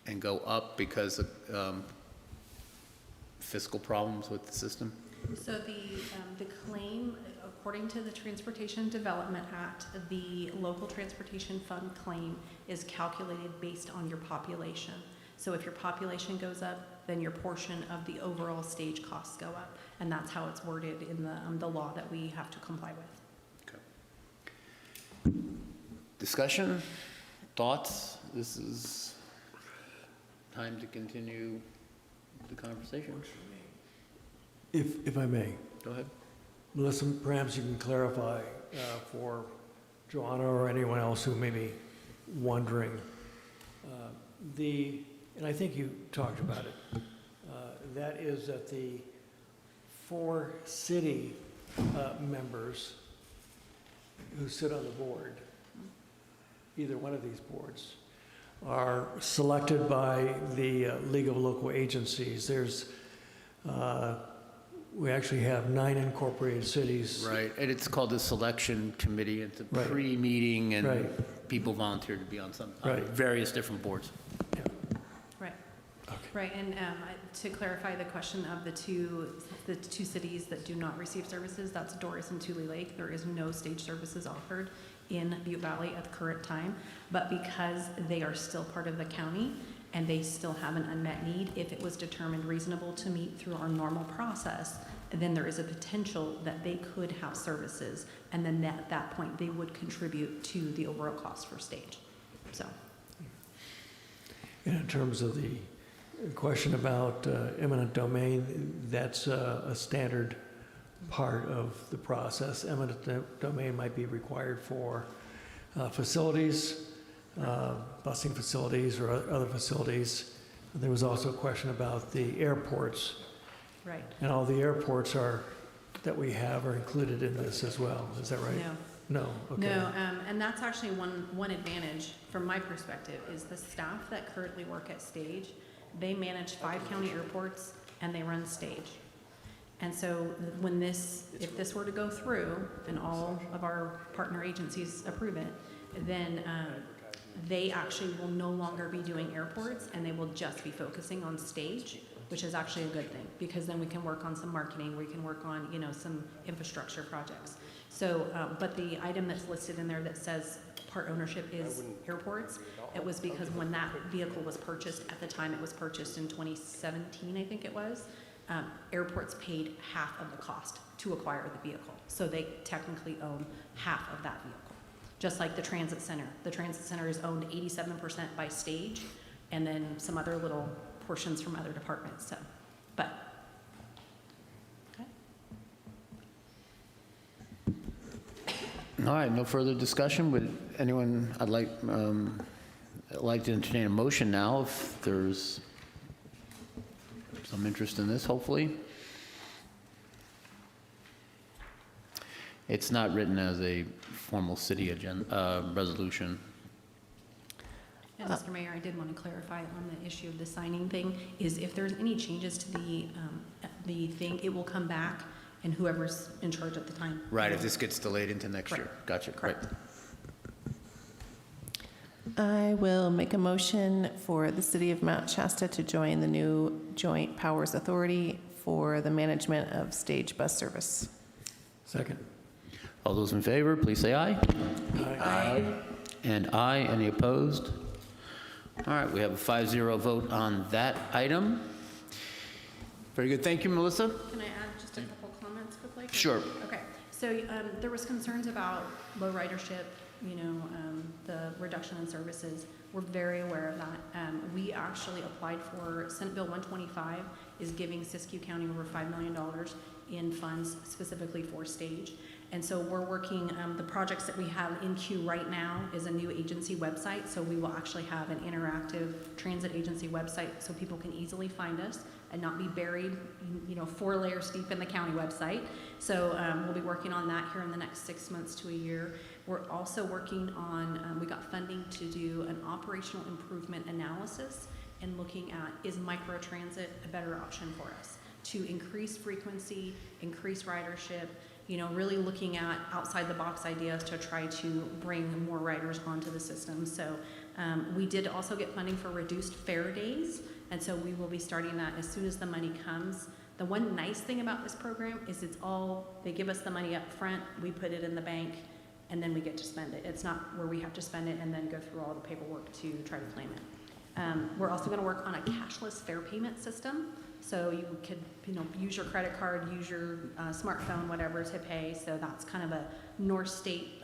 and go up because of fiscal problems with the system? So the claim, according to the Transportation Development Act, the local transportation fund claim is calculated based on your population. So if your population goes up, then your portion of the overall stage costs go up. And that's how it's worded in the law that we have to comply with. Discussion, thoughts? This is time to continue the conversation. If I may, Go ahead. Melissa, perhaps you can clarify for Joanna or anyone else who may be wondering. And I think you talked about it, that is that the 4 city members who sit on the board, either one of these boards, are selected by the League of Local Agencies. We actually have 9 incorporated cities. Right, and it's called the selection committee. It's a Right. pre-meeting and Right. people volunteer to be on Right. various different boards. Right. Okay. Right, and to clarify the question of the two cities that do not receive services, that's Doris and Tule Lake. There is no stage services offered in Butte Valley at the current time, but because they are still part of the county and they still have an unmet need, if it was determined reasonable to meet through our normal process, then there is a potential that they could have services, and then at that point they would contribute to the overall cost for stage. So. And in terms of the question about eminent domain, that's a standard part of the process. Eminent domain might be required for facilities, busing facilities or other facilities. There was also a question about the airports. Right. And all the airports that we have are included in this as well. Is that right? No. No, okay. No, and that's actually one advantage from my perspective is the staff that currently work at stage, they manage 5 county airports and they run stage. And so if this were to go through and all of our partner agencies approve it, then they actually will no longer be doing airports and they will just be focusing on stage, which is actually a good thing because then we can work on some marketing, we can work on, some infrastructure projects. So, but the item that's listed in there that says part ownership is airports, it was because when that vehicle was purchased, at the time it was purchased in 2017, I think it was, airports paid half of the cost to acquire the vehicle. So they technically own half of that vehicle. Just like the transit center. The transit center is owned 87% by stage and then some other little portions from other departments. So, but, okay. All right, no further discussion. Would anyone, I'd like to entertain a motion now if there's some interest in this, hopefully. It's not written as a formal city agenda, resolution. And Mr. Mayor, I did want to clarify on the issue of the signing thing, is if there's any changes to the thing, it will come back and whoever's in charge at the time. Right, if this gets delayed into next year. Correct. Gotcha, Correct. I will make a motion for the City of Mount Shasta to join the new Joint Powers Authority for the management of stage bus service. Second. All those in favor, please say aye. Aye. And aye. Any opposed? All right, we have a 5-0 vote on that item. Very good. Thank you, Melissa. Can I add just a couple comments quickly? Sure. Okay, so there was concerns about low ridership, the reduction in services. We're very aware of that. We actually applied for, Senate Bill 125 is giving Siskiyou County over $5 million in funds specifically for stage. And so we're working, the projects that we have in queue right now is a new agency website. So we will actually have an interactive transit agency website so people can easily find us and not be buried, 4 layers deep in the county website. So we'll be working on that here in the next 6 months to a year. We're also working on, we got funding to do an operational improvement analysis and looking at, is microtransit a better option for us to increase frequency, increase ridership, really looking at outside the box ideas to try to bring more riders onto the system. So we did also get funding for reduced fare days, and so we will be starting that as soon as the money comes. The one nice thing about this program is they give us the money up front, we put it in the bank, and then we get to spend it. It's not where we have to spend it and then go through all the paperwork to try to claim it. We're also gonna work on a cashless fare payment system. So you could, use your credit card, use your smartphone, whatever, to pay. So that's kind of a North State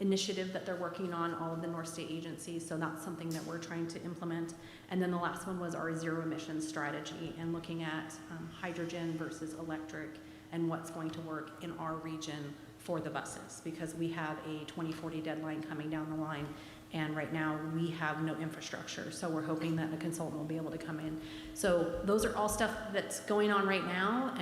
initiative that they're working on, all of the North State agencies. So that's something that we're trying to implement. And then the last one was our zero emissions strategy and looking at hydrogen versus electric and what's going to work in our region for the buses, because we have a 2040 deadline coming down the line. And right now we have no infrastructure. So we're hoping that a consultant will be able to come in. So those are all stuff that's going on right now.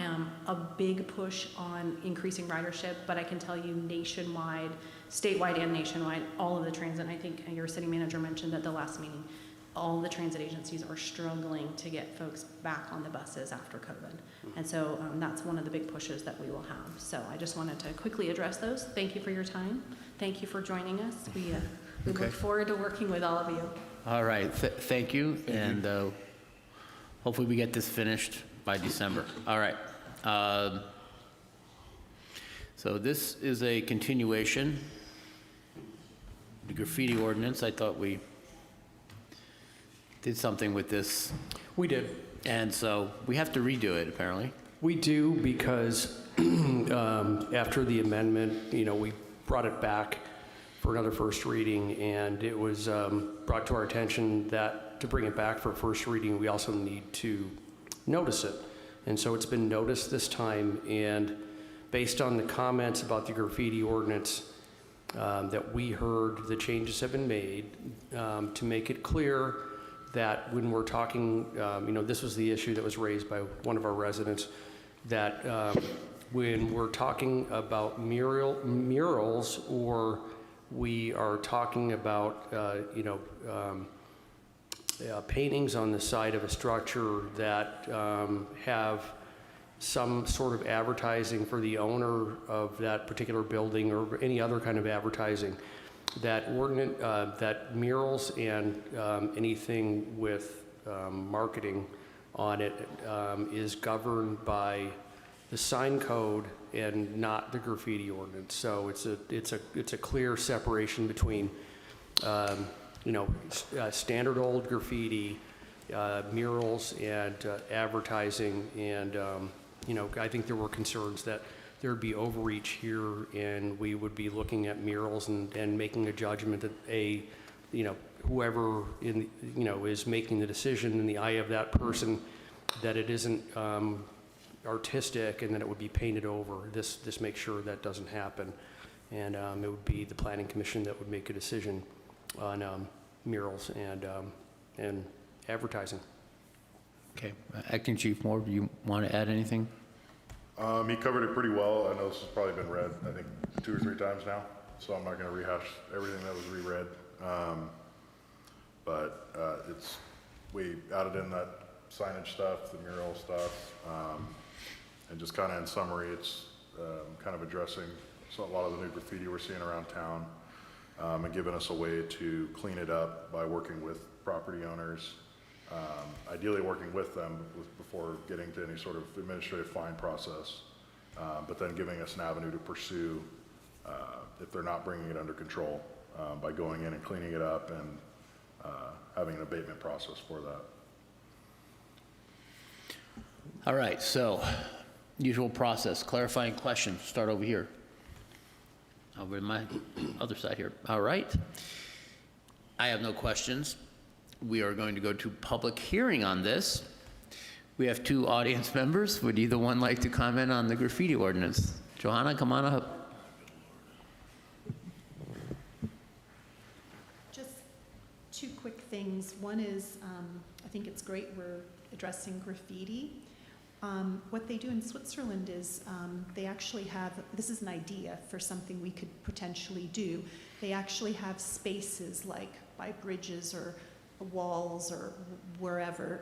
A big push on increasing ridership, but I can tell you nationwide, statewide and nationwide, all of the transit, I think your city manager mentioned at the last meeting, all the transit agencies are struggling to get folks back on the buses after COVID. And so that's one of the big pushes that we will have. So I just wanted to quickly address those. Thank you for your time. Thank you for joining us. We Okay. look forward to working with all of you. All right, thank you, and hopefully we get this finished by December. All right. So this is a continuation. The graffiti ordinance, I thought we did something with this, We did. and so we have to redo it, apparently. We do because after the amendment, we brought it back for another first reading, and it was brought to our attention that to bring it back for first reading, we also need to notice it. And so it's been noticed this time, and based on the comments about the graffiti ordinance that we heard, the changes have been made to make it clear that when we're talking, this was the issue that was raised by one of our residents, that when we're talking about murals, or we are talking about, paintings on the side of a structure that have some sort of advertising for the owner of that particular building or any other kind of advertising, that murals and anything with marketing on it is governed by the sign code and not the graffiti ordinance. So it's a clear separation between standard old graffiti, murals, and advertising. And I think there were concerns that there'd be overreach here, and we would be looking at murals and making a judgment that whoever is making the decision in the eye of that person, that it isn't artistic and then it would be painted over. This makes sure that doesn't happen. And it would be the Planning Commission that would make a decision on murals and advertising. Okay, Acting Chief Moore, do you want to add anything? He covered it pretty well. I know this has probably been read, I think, 2 or 3 times now, so I'm not going to rehash everything that was reread. We added in that signage stuff, the mural stuff, and just kind of in summary, it's kind of addressing a lot of the new graffiti we're seeing around town, and giving us a way to clean it up by working with property owners ideally working with them before getting to any sort of administrative fine process, but then giving us an avenue to pursue if they're not bringing it under control by going in and cleaning it up and having an abatement process for that. All right, so usual process, clarifying questions, start over here. Over in my other side here. All right. I have no questions. We are going to go to public hearing on this. We have 2 audience members. Would either one like to comment on the graffiti ordinance? Johanna, come on up. Just 2 quick things. One is, I think it's great we're addressing graffiti. What they do in Switzerland is they actually have, this is an idea for something we could potentially do. They actually have spaces like by bridges or walls or wherever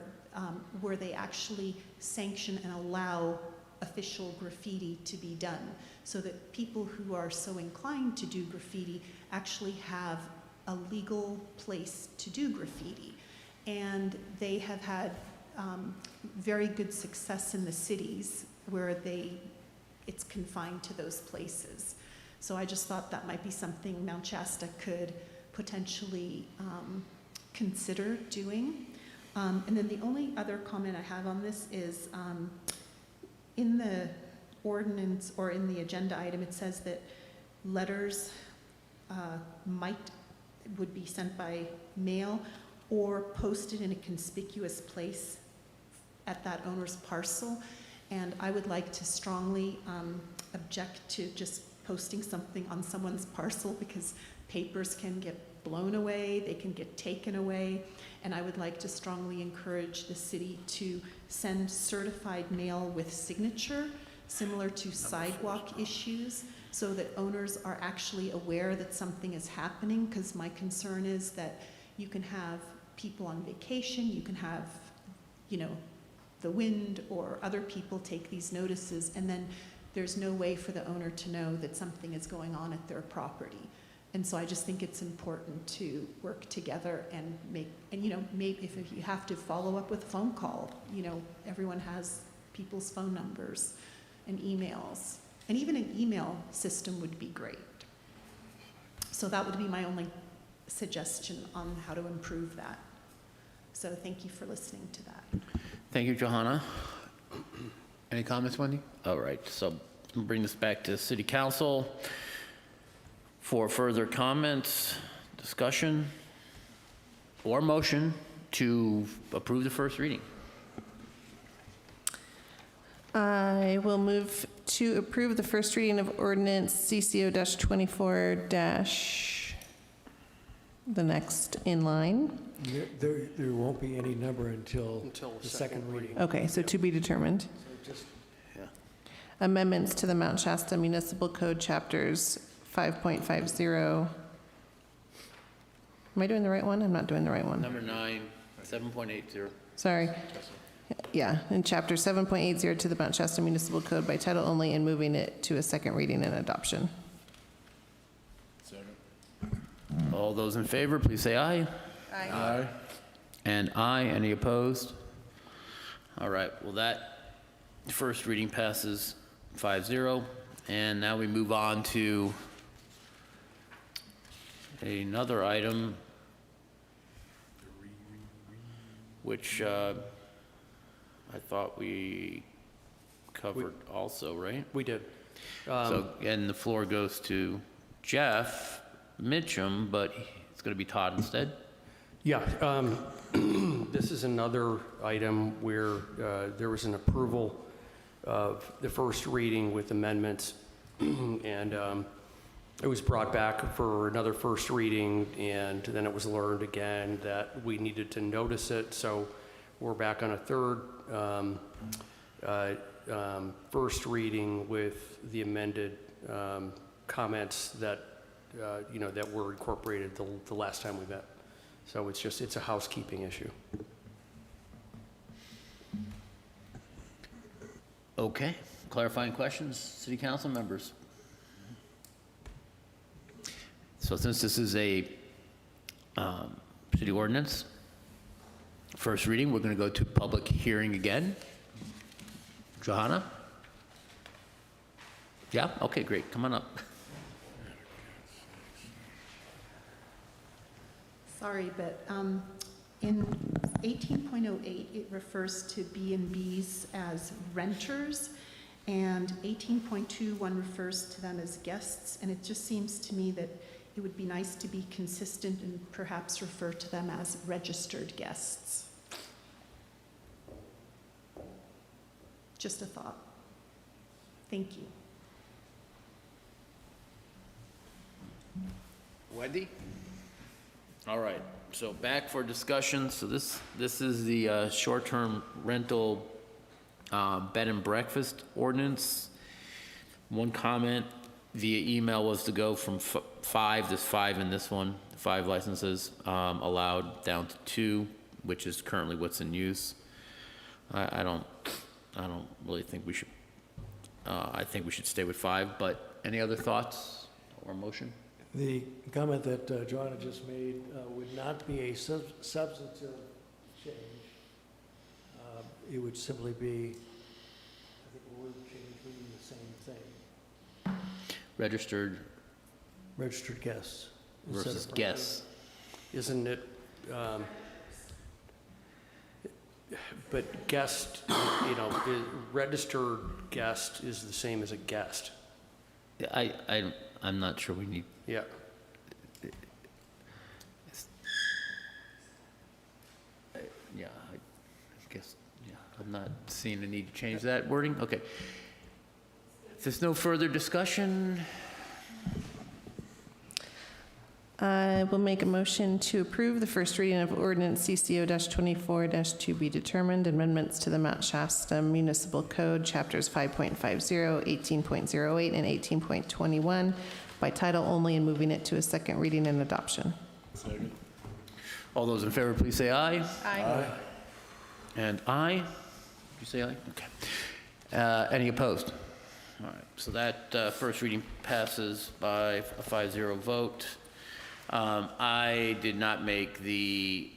where they actually sanction and allow official graffiti to be done so that people who are so inclined to do graffiti actually have a legal place to do graffiti. And they have had very good success in the cities where it's confined to those places. So I just thought that might be something Mount Shasta could potentially consider doing. And then the only other comment I have on this is in the ordinance or in the agenda item, it says that letters would be sent by mail or posted in a conspicuous place at that owner's parcel. And I would like to strongly object to just posting something on someone's parcel because papers can get blown away, they can get taken away. And I would like to strongly encourage the city to send certified mail with signature, similar to sidewalk issues, so that owners are actually aware that something is happening, because my concern is that you can have people on vacation, you can have, the wind or other people take these notices, and then there's no way for the owner to know that something is going on at their property. And so I just think it's important to work together and maybe if you have to follow up with a phone call, everyone has people's phone numbers and emails. And even an email system would be great. So that would be my only suggestion on how to improve that. So thank you for listening to that. Thank you, Johanna. Any comments, Wendy? All right, so we'll bring this back to City Council for further comments, discussion, or motion to approve the first reading. I will move to approve the first reading of ordinance CCO-24- the next in line. There won't be any number until the second reading. Okay, so to be determined. Yeah. Amendments to the Mount Shasta Municipal Code chapters 5.50. Am I doing the right one? I'm not doing the right one. Number 9, 7.80. Sorry. Yeah, in chapter 7.80 to the Mount Shasta Municipal Code by title only and moving it to a second reading and adoption. Second. All those in favor, please say aye. Aye. And aye. Any opposed? All right, well, that first reading passes 5-0. And now we move on to another item, which I thought we covered also, right? We did. And the floor goes to Jeff Mitchum, but it's going to be Todd instead. Yeah, this is another item where there was an approval of the first reading with amendments, and it was brought back for another first reading, and then it was learned again that we needed to notice it, so we're back on a third first reading with the amended comments that that were incorporated the last time we met. So it's a housekeeping issue. Okay, clarifying questions, city council members? So since this is a city ordinance, first reading. We're going to go to public hearing again. Johanna? Yeah? Okay, great. Come on up. Sorry, but in 18.08, it refers to B&Bs as renters, and 18.21 refers to them as guests, and it just seems to me that it would be nice to be consistent and perhaps refer to them as registered guests. Just a thought. Thank you. Wendy? All right, so back for discussion. So this is the short-term rental bed and breakfast ordinance. One comment via email was to go from 5, there's 5 in this one, 5 licenses allowed, down to 2, which is currently what's in use. I don't really think we should, I think we should stay with 5, but any other thoughts or motion? The comment that Joanna just made would not be a substantive change. It would simply be, I think the word change would be the same thing. Registered guests. instead Versus of guests. Isn't it, but guest, registered guest is the same as a guest. I'm not sure we need, Yeah. yeah, I guess, yeah, I'm not seeing the need to change that wording. Okay. If there's no further discussion, I will make a motion to approve the first reading of ordinance CCO-24-2 be determined, amendments to the Mount Shasta Municipal Code, chapters 5.50, 18.08, and 18.21 by title only, and moving it to a second reading and adoption. Second. all those in favor, please say aye. Aye. And aye? Did you say aye? Okay. Any opposed? All right, so that first reading passes by a 5-0 vote. I did not make the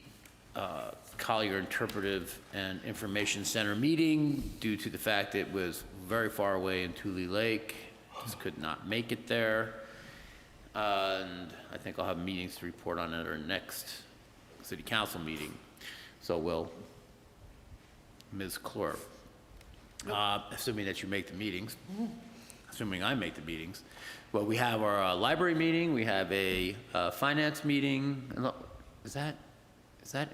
Collier Interpretive and Information Center meeting due to the fact it was very far away in Tule Lake. Just could not make it there. And I think I'll have meetings to report on at our next city council meeting. So will Ms. Clerk. Assuming that you make the meetings, assuming I make the meetings. Well, we have our library meeting, we have a finance meeting. Is that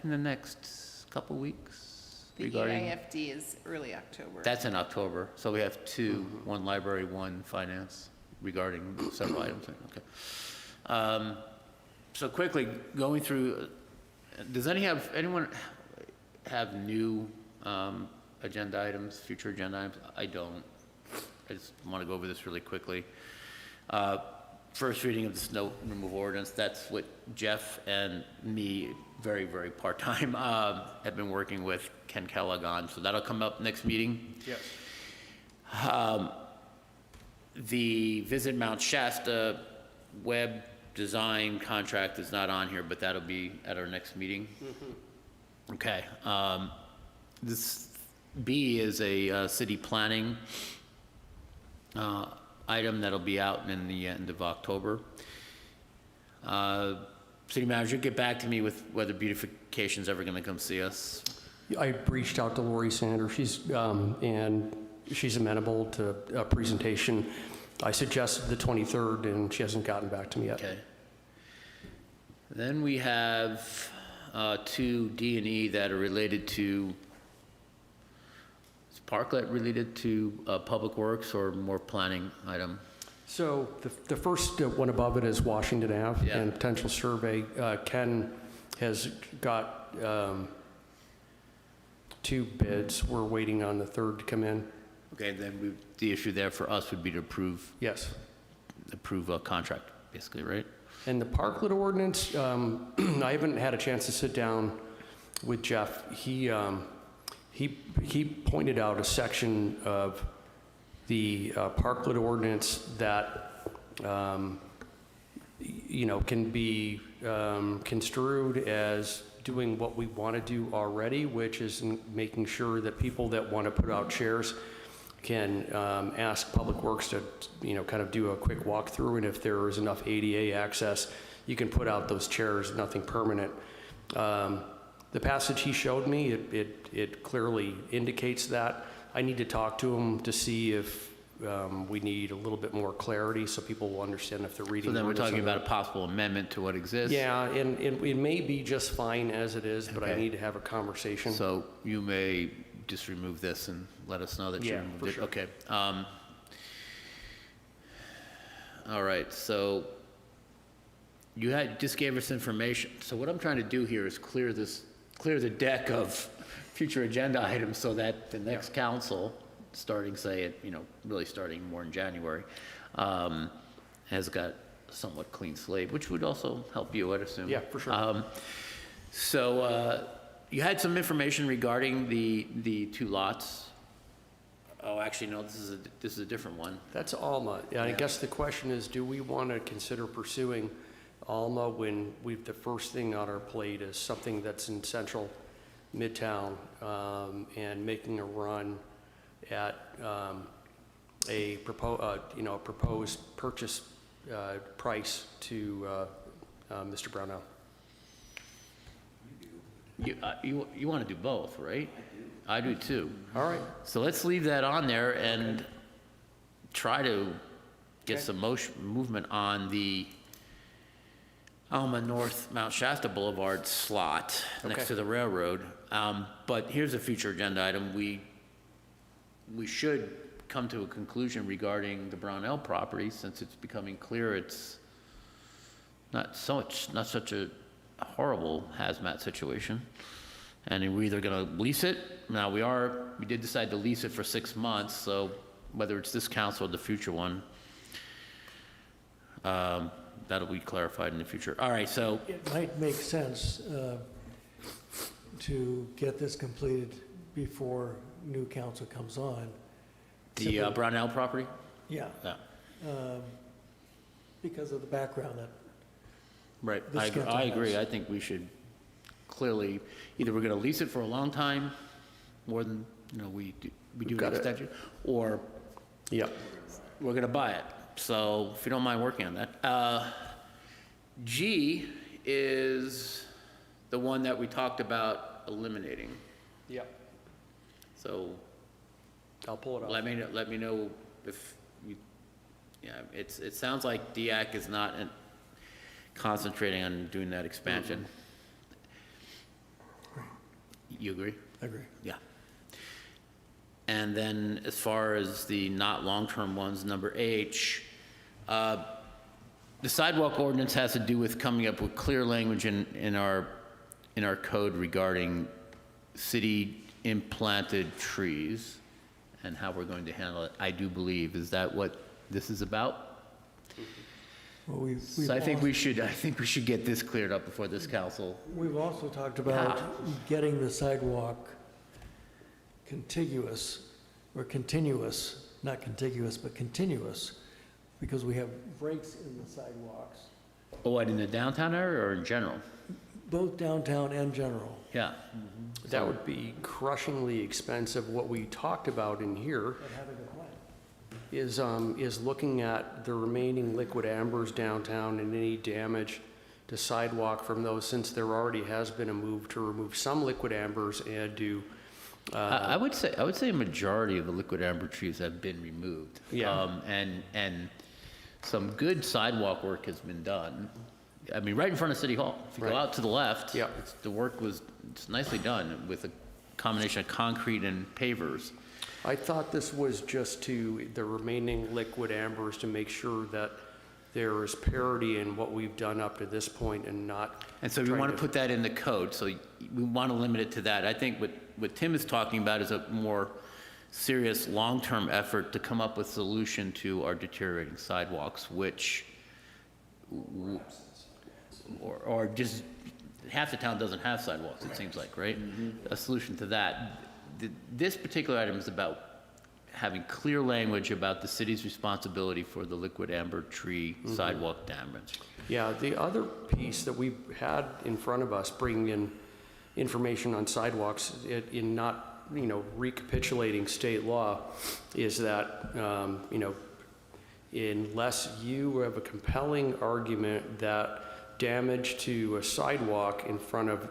in the next couple weeks? The regarding? EIFD is early October. That's in October, so we have 2, one library, one finance, regarding several items. Okay. So quickly, going through, does anyone have new agenda items, future agenda items? I don't. I just want to go over this really quickly. First reading of the snow removal ordinance, that's what Jeff and me, very, very part-time, have been working with Ken Kellogg on, so that'll come up next meeting. Yes. The Visit Mount Shasta web design contract is not on here, but that'll be at our next meeting. Mm-hmm. Okay. This B is a city planning item that'll be out in the end of October. City manager, get back to me with whether beautification's ever gonna come see us. I reached out to Lori Sanders. And she's amenable to a presentation. I suggested the 23rd, and she hasn't gotten back to me yet. Okay. Then we have 2 D&E that are related to, is Parklet related to Public Works or more planning item? So the first one above it is Washington Ave Yeah. and potential survey. Ken has got 2 bids. We're waiting on the 3rd to come in. Okay, then the issue there for us would be to approve Yes. a contract, basically, right? And the parklet ordinance, I haven't had a chance to sit down with Jeff. He pointed out a section of the parklet ordinance that, can be construed as doing what we want to do already, which is making sure that people that want to put out chairs can ask Public Works to, kind of do a quick walkthrough, and if there is enough ADA access, you can put out those chairs, nothing permanent. The passage he showed me, it clearly indicates that. I need to talk to him to see if we need a little bit more clarity so people will understand if they're reading. So then we're notice talking of about it. a possible amendment to what exists? Yeah, and it may be just fine as it is, but I Okay. need to have a conversation. So you may just remove this and let us know that you Yeah, removed for it? sure. Okay. All right, so you just gave us information. So what I'm trying to do here is clear the deck of future agenda items so that the next council, starting, say, really starting more in January, has got a somewhat clean slate, which would also help you, I'd assume. Yeah, for sure. So you had some information regarding the two lots. Oh, actually, no, this is a different one. That's Alma. Yeah, I Yeah. guess the question is, do we want to consider pursuing Alma when the first thing on our plate is something that's in central Midtown, and making a run at a proposed purchase price to Mr. Brownell? You want to do both, right? I do too. All right. So let's leave that on there and try to get Okay. some movement on the Alma North Mount Shasta Boulevard slot next Okay. to the railroad. But here's a future agenda item. We should come to a conclusion regarding the Brownell property, since it's becoming clear it's not such a horrible hazmat situation. And we're either going to lease it. Now, we did decide to lease it for 6 months, so whether it's this council or the future one, that'll be clarified in the future. All right, so, It might make sense to get this completed before new council comes on. the Simply- Brownell property? Yeah, Yeah, because of the background that, right. This I council agree. has. I think we should clearly, either we're going to lease it for a long time, more than, we do an got it. extension, or Yep. we're going to buy it. So if you don't mind working on that. G is the one that we talked about eliminating. Yep. So I'll pull it up. let me know if you, it sounds like DIAC is not concentrating on doing that expansion. You agree? I agree. Yeah. And then as far as the not long-term ones, number H, the sidewalk ordinance has to do with coming up with clear language in our code regarding city implanted trees and how we're going to handle it, I do believe. Is that what this is about? Well, So I think we should get this cleared up before this council. We've also talked about getting the sidewalk contiguous, or continuous, not contiguous, but continuous, because we have breaks in the sidewalks, Oh, what, in the downtown area or in general? both downtown and general. Yeah. That would be crushingly expensive. What we talked about in here But having a plan. is looking at the remaining liquid ambers downtown and any damage to sidewalk from those, since there already has been a move to remove some liquid ambers and do, I would say a majority of the liquid amber trees have been removed. Yeah. And some good sidewalk work has been done. I mean, right in front of City Hall. If you go Right. out to the left, Yeah. it's nicely done with a combination of concrete and pavers. I thought this was just to the remaining liquid ambers to make sure that there is parity in what we've done up to this point and not. And so we trying want to put that in the code, so we want to limit it to that. I think what Tim is talking about is a more serious, long-term effort to come up with a solution to our deteriorating sidewalks, which, or just, half the town doesn't have sidewalks, it seems like, right? A solution to that. This particular item is about having clear language about the city's responsibility for the liquid amber tree sidewalk damage. Yeah, the other piece that we had in front of us, bringing in information on sidewalks in not, recapitulating state law, is that, unless you have a compelling argument that damage to a sidewalk in front of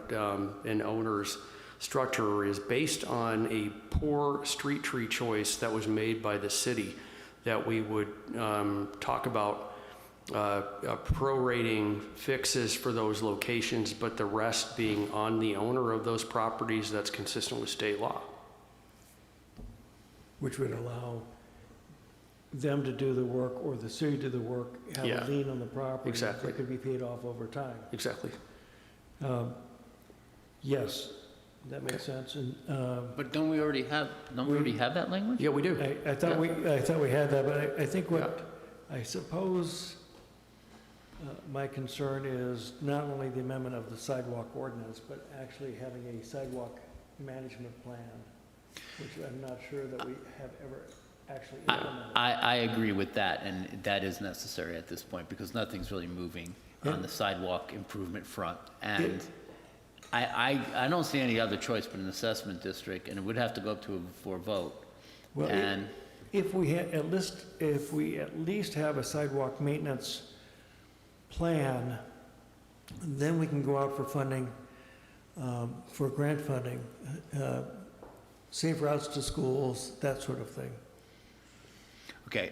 an owner's structure is based on a poor street tree choice that was made by the city, that we would talk about prorating fixes for those locations, but the rest being on the owner of those properties. That's consistent with state law. Which would allow them to do the work or the city to do the work, have Yeah. a lien on the property. Exactly. That could be paid off over time. Exactly. Yes, that makes sense. And But don't we already have that language? Yeah, we do. I thought we had that, but I think I suppose my concern is not only the amendment of the sidewalk ordinance, but actually having a sidewalk management plan, which I'm not sure that we have ever actually implemented. I agree with that, and that is necessary at this point, because nothing's really moving on the sidewalk improvement front. And I don't see any other choice but an assessment district, and it would have to go up for a vote. Well, And if we at least have a sidewalk maintenance plan, then we can go out for funding, for grant funding, safe routes to schools, that sort of thing. okay,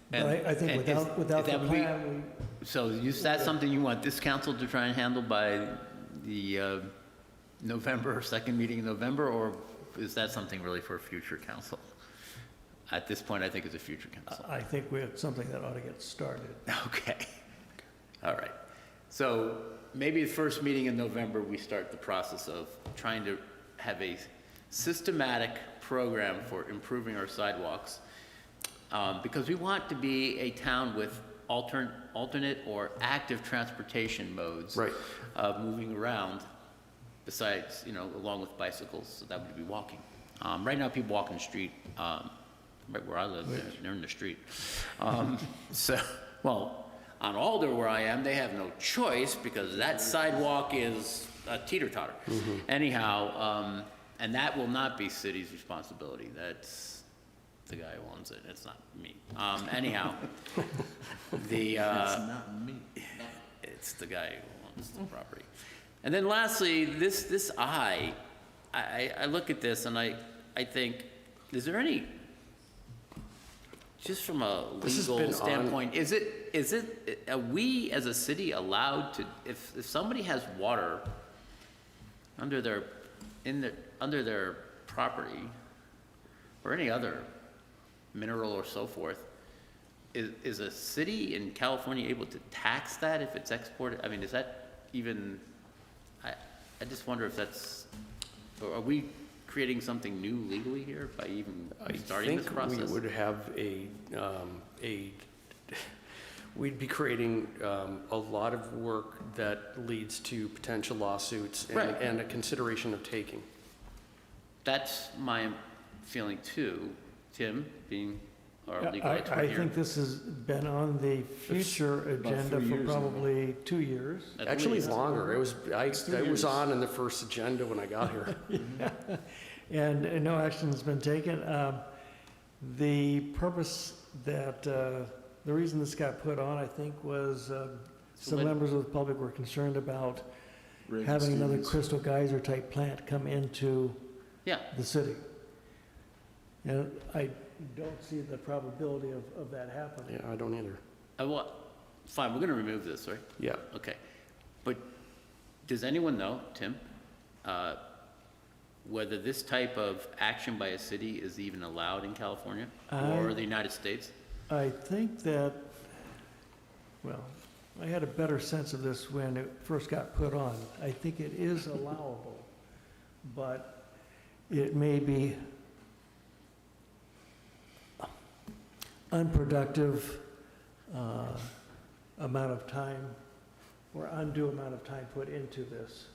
But I think and without the that would be- plan, So is that something you want this council to try and handle by the November, second meeting in November, or is that something really for a future council? At this point, I think it's a future council. I think we have something that ought to get started. Okay, all right. So maybe the first meeting in November, we start the process of trying to have a systematic program for improving our sidewalks. Because we want to be a town with alternate or active transportation modes. Right. Moving around besides, along with bicycles, so that would be walking. Right now, people walk in the street, right where I live, they're in the street. On Alder where I am, they have no choice because that sidewalk is a teeter-totter. Anyhow, and that will not be city's responsibility. That's the guy who owns it. It's not me. Anyhow, It's not me. it's the guy who owns the property. And then lastly, I look at this and I think, is there any, just from a This has been legal on- standpoint, are we as a city allowed to, if somebody has water under their property, or any other mineral or so forth, is a city in California able to tax that if it's exported? I mean, is that even, I just wonder if that's, or are we creating something new legally here by even starting this process? I think we would have we'd be creating a lot of work that leads to potential lawsuits Right. and a consideration of taking. That's my feeling too, Tim, being our legal expert I here. think this has been on the future agenda 3 for years now. probably 2 years. At Actually, least. longer. I was 3 years. on in the first agenda when I got here. And no action has been taken. The purpose that, the reason this got put on, I think, was some when- members of the public were concerned about Reagan having another students. Crystal Geyser type plant come into Yeah, the city. And I don't see the probability of that happening. Yeah, I don't either. fine, we're gonna remove this, right? Yeah. Okay, but does anyone know, Tim, whether this type of action by a city is even allowed in California or the United States? I think that, well, I had a better sense of this when it first got put on. I think it is allowable, but it may be unproductive amount of time or undue amount of time put into this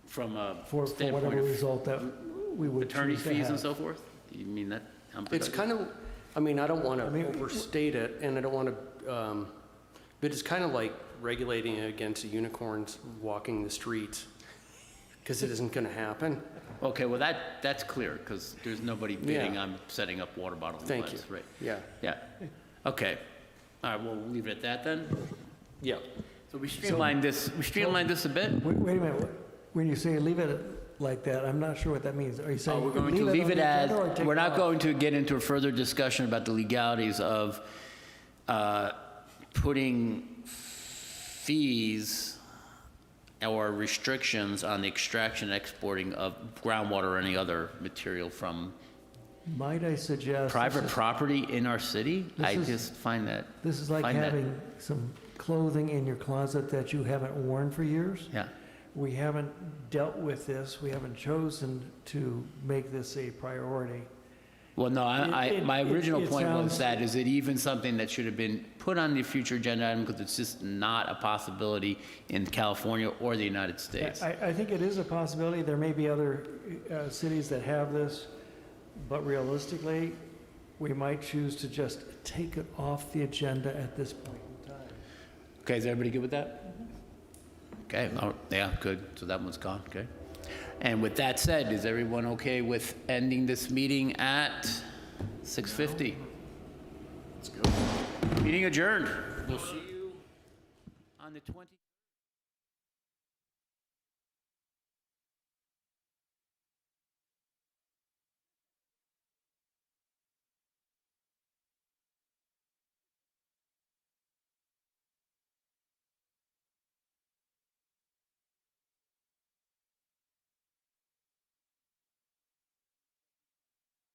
From a for standpoint whatever of result that we would attorney choose to fees and have. so forth? You mean that? It's kind of, I mean, I don't want to overstate it, and I don't want to, but it's kind of like regulating it against unicorns walking the streets, because it isn't going to happen. Okay, well, that's clear, because there's nobody bidding Yeah. on setting up water bottling Thank plants. you. Right. Yeah, Yeah. Okay. All right, we'll leave it at that then. yeah. So we streamlined this a bit. Wait a minute, when you say leave it like that, I'm not sure what that means. Are you saying? We're going to leave on it the as, agenda or take we're it not off? going to get into a further discussion about the legalities of putting fees or restrictions on the extraction and exporting of groundwater or any other material from Might I suggest? private property in our city? This I is- just find that, This is like find that- having some clothing in your closet that you haven't worn for years. yeah. We haven't dealt with this, we haven't chosen to make this a priority. Well, no, my original it point was sounds- that, is it even something that should have been put on the future agenda item, because it's just not a possibility in California or the United States? I think it is a possibility, there may be other cities that have this, but realistically, we might choose to just take it off the agenda at this point in time. Okay, is everybody good with that? Okay, yeah, good, so that one's gone, okay. And with that said, is everyone okay with ending this meeting at 6:50? Let's go. Meeting adjourned. We'll see you on the 20th.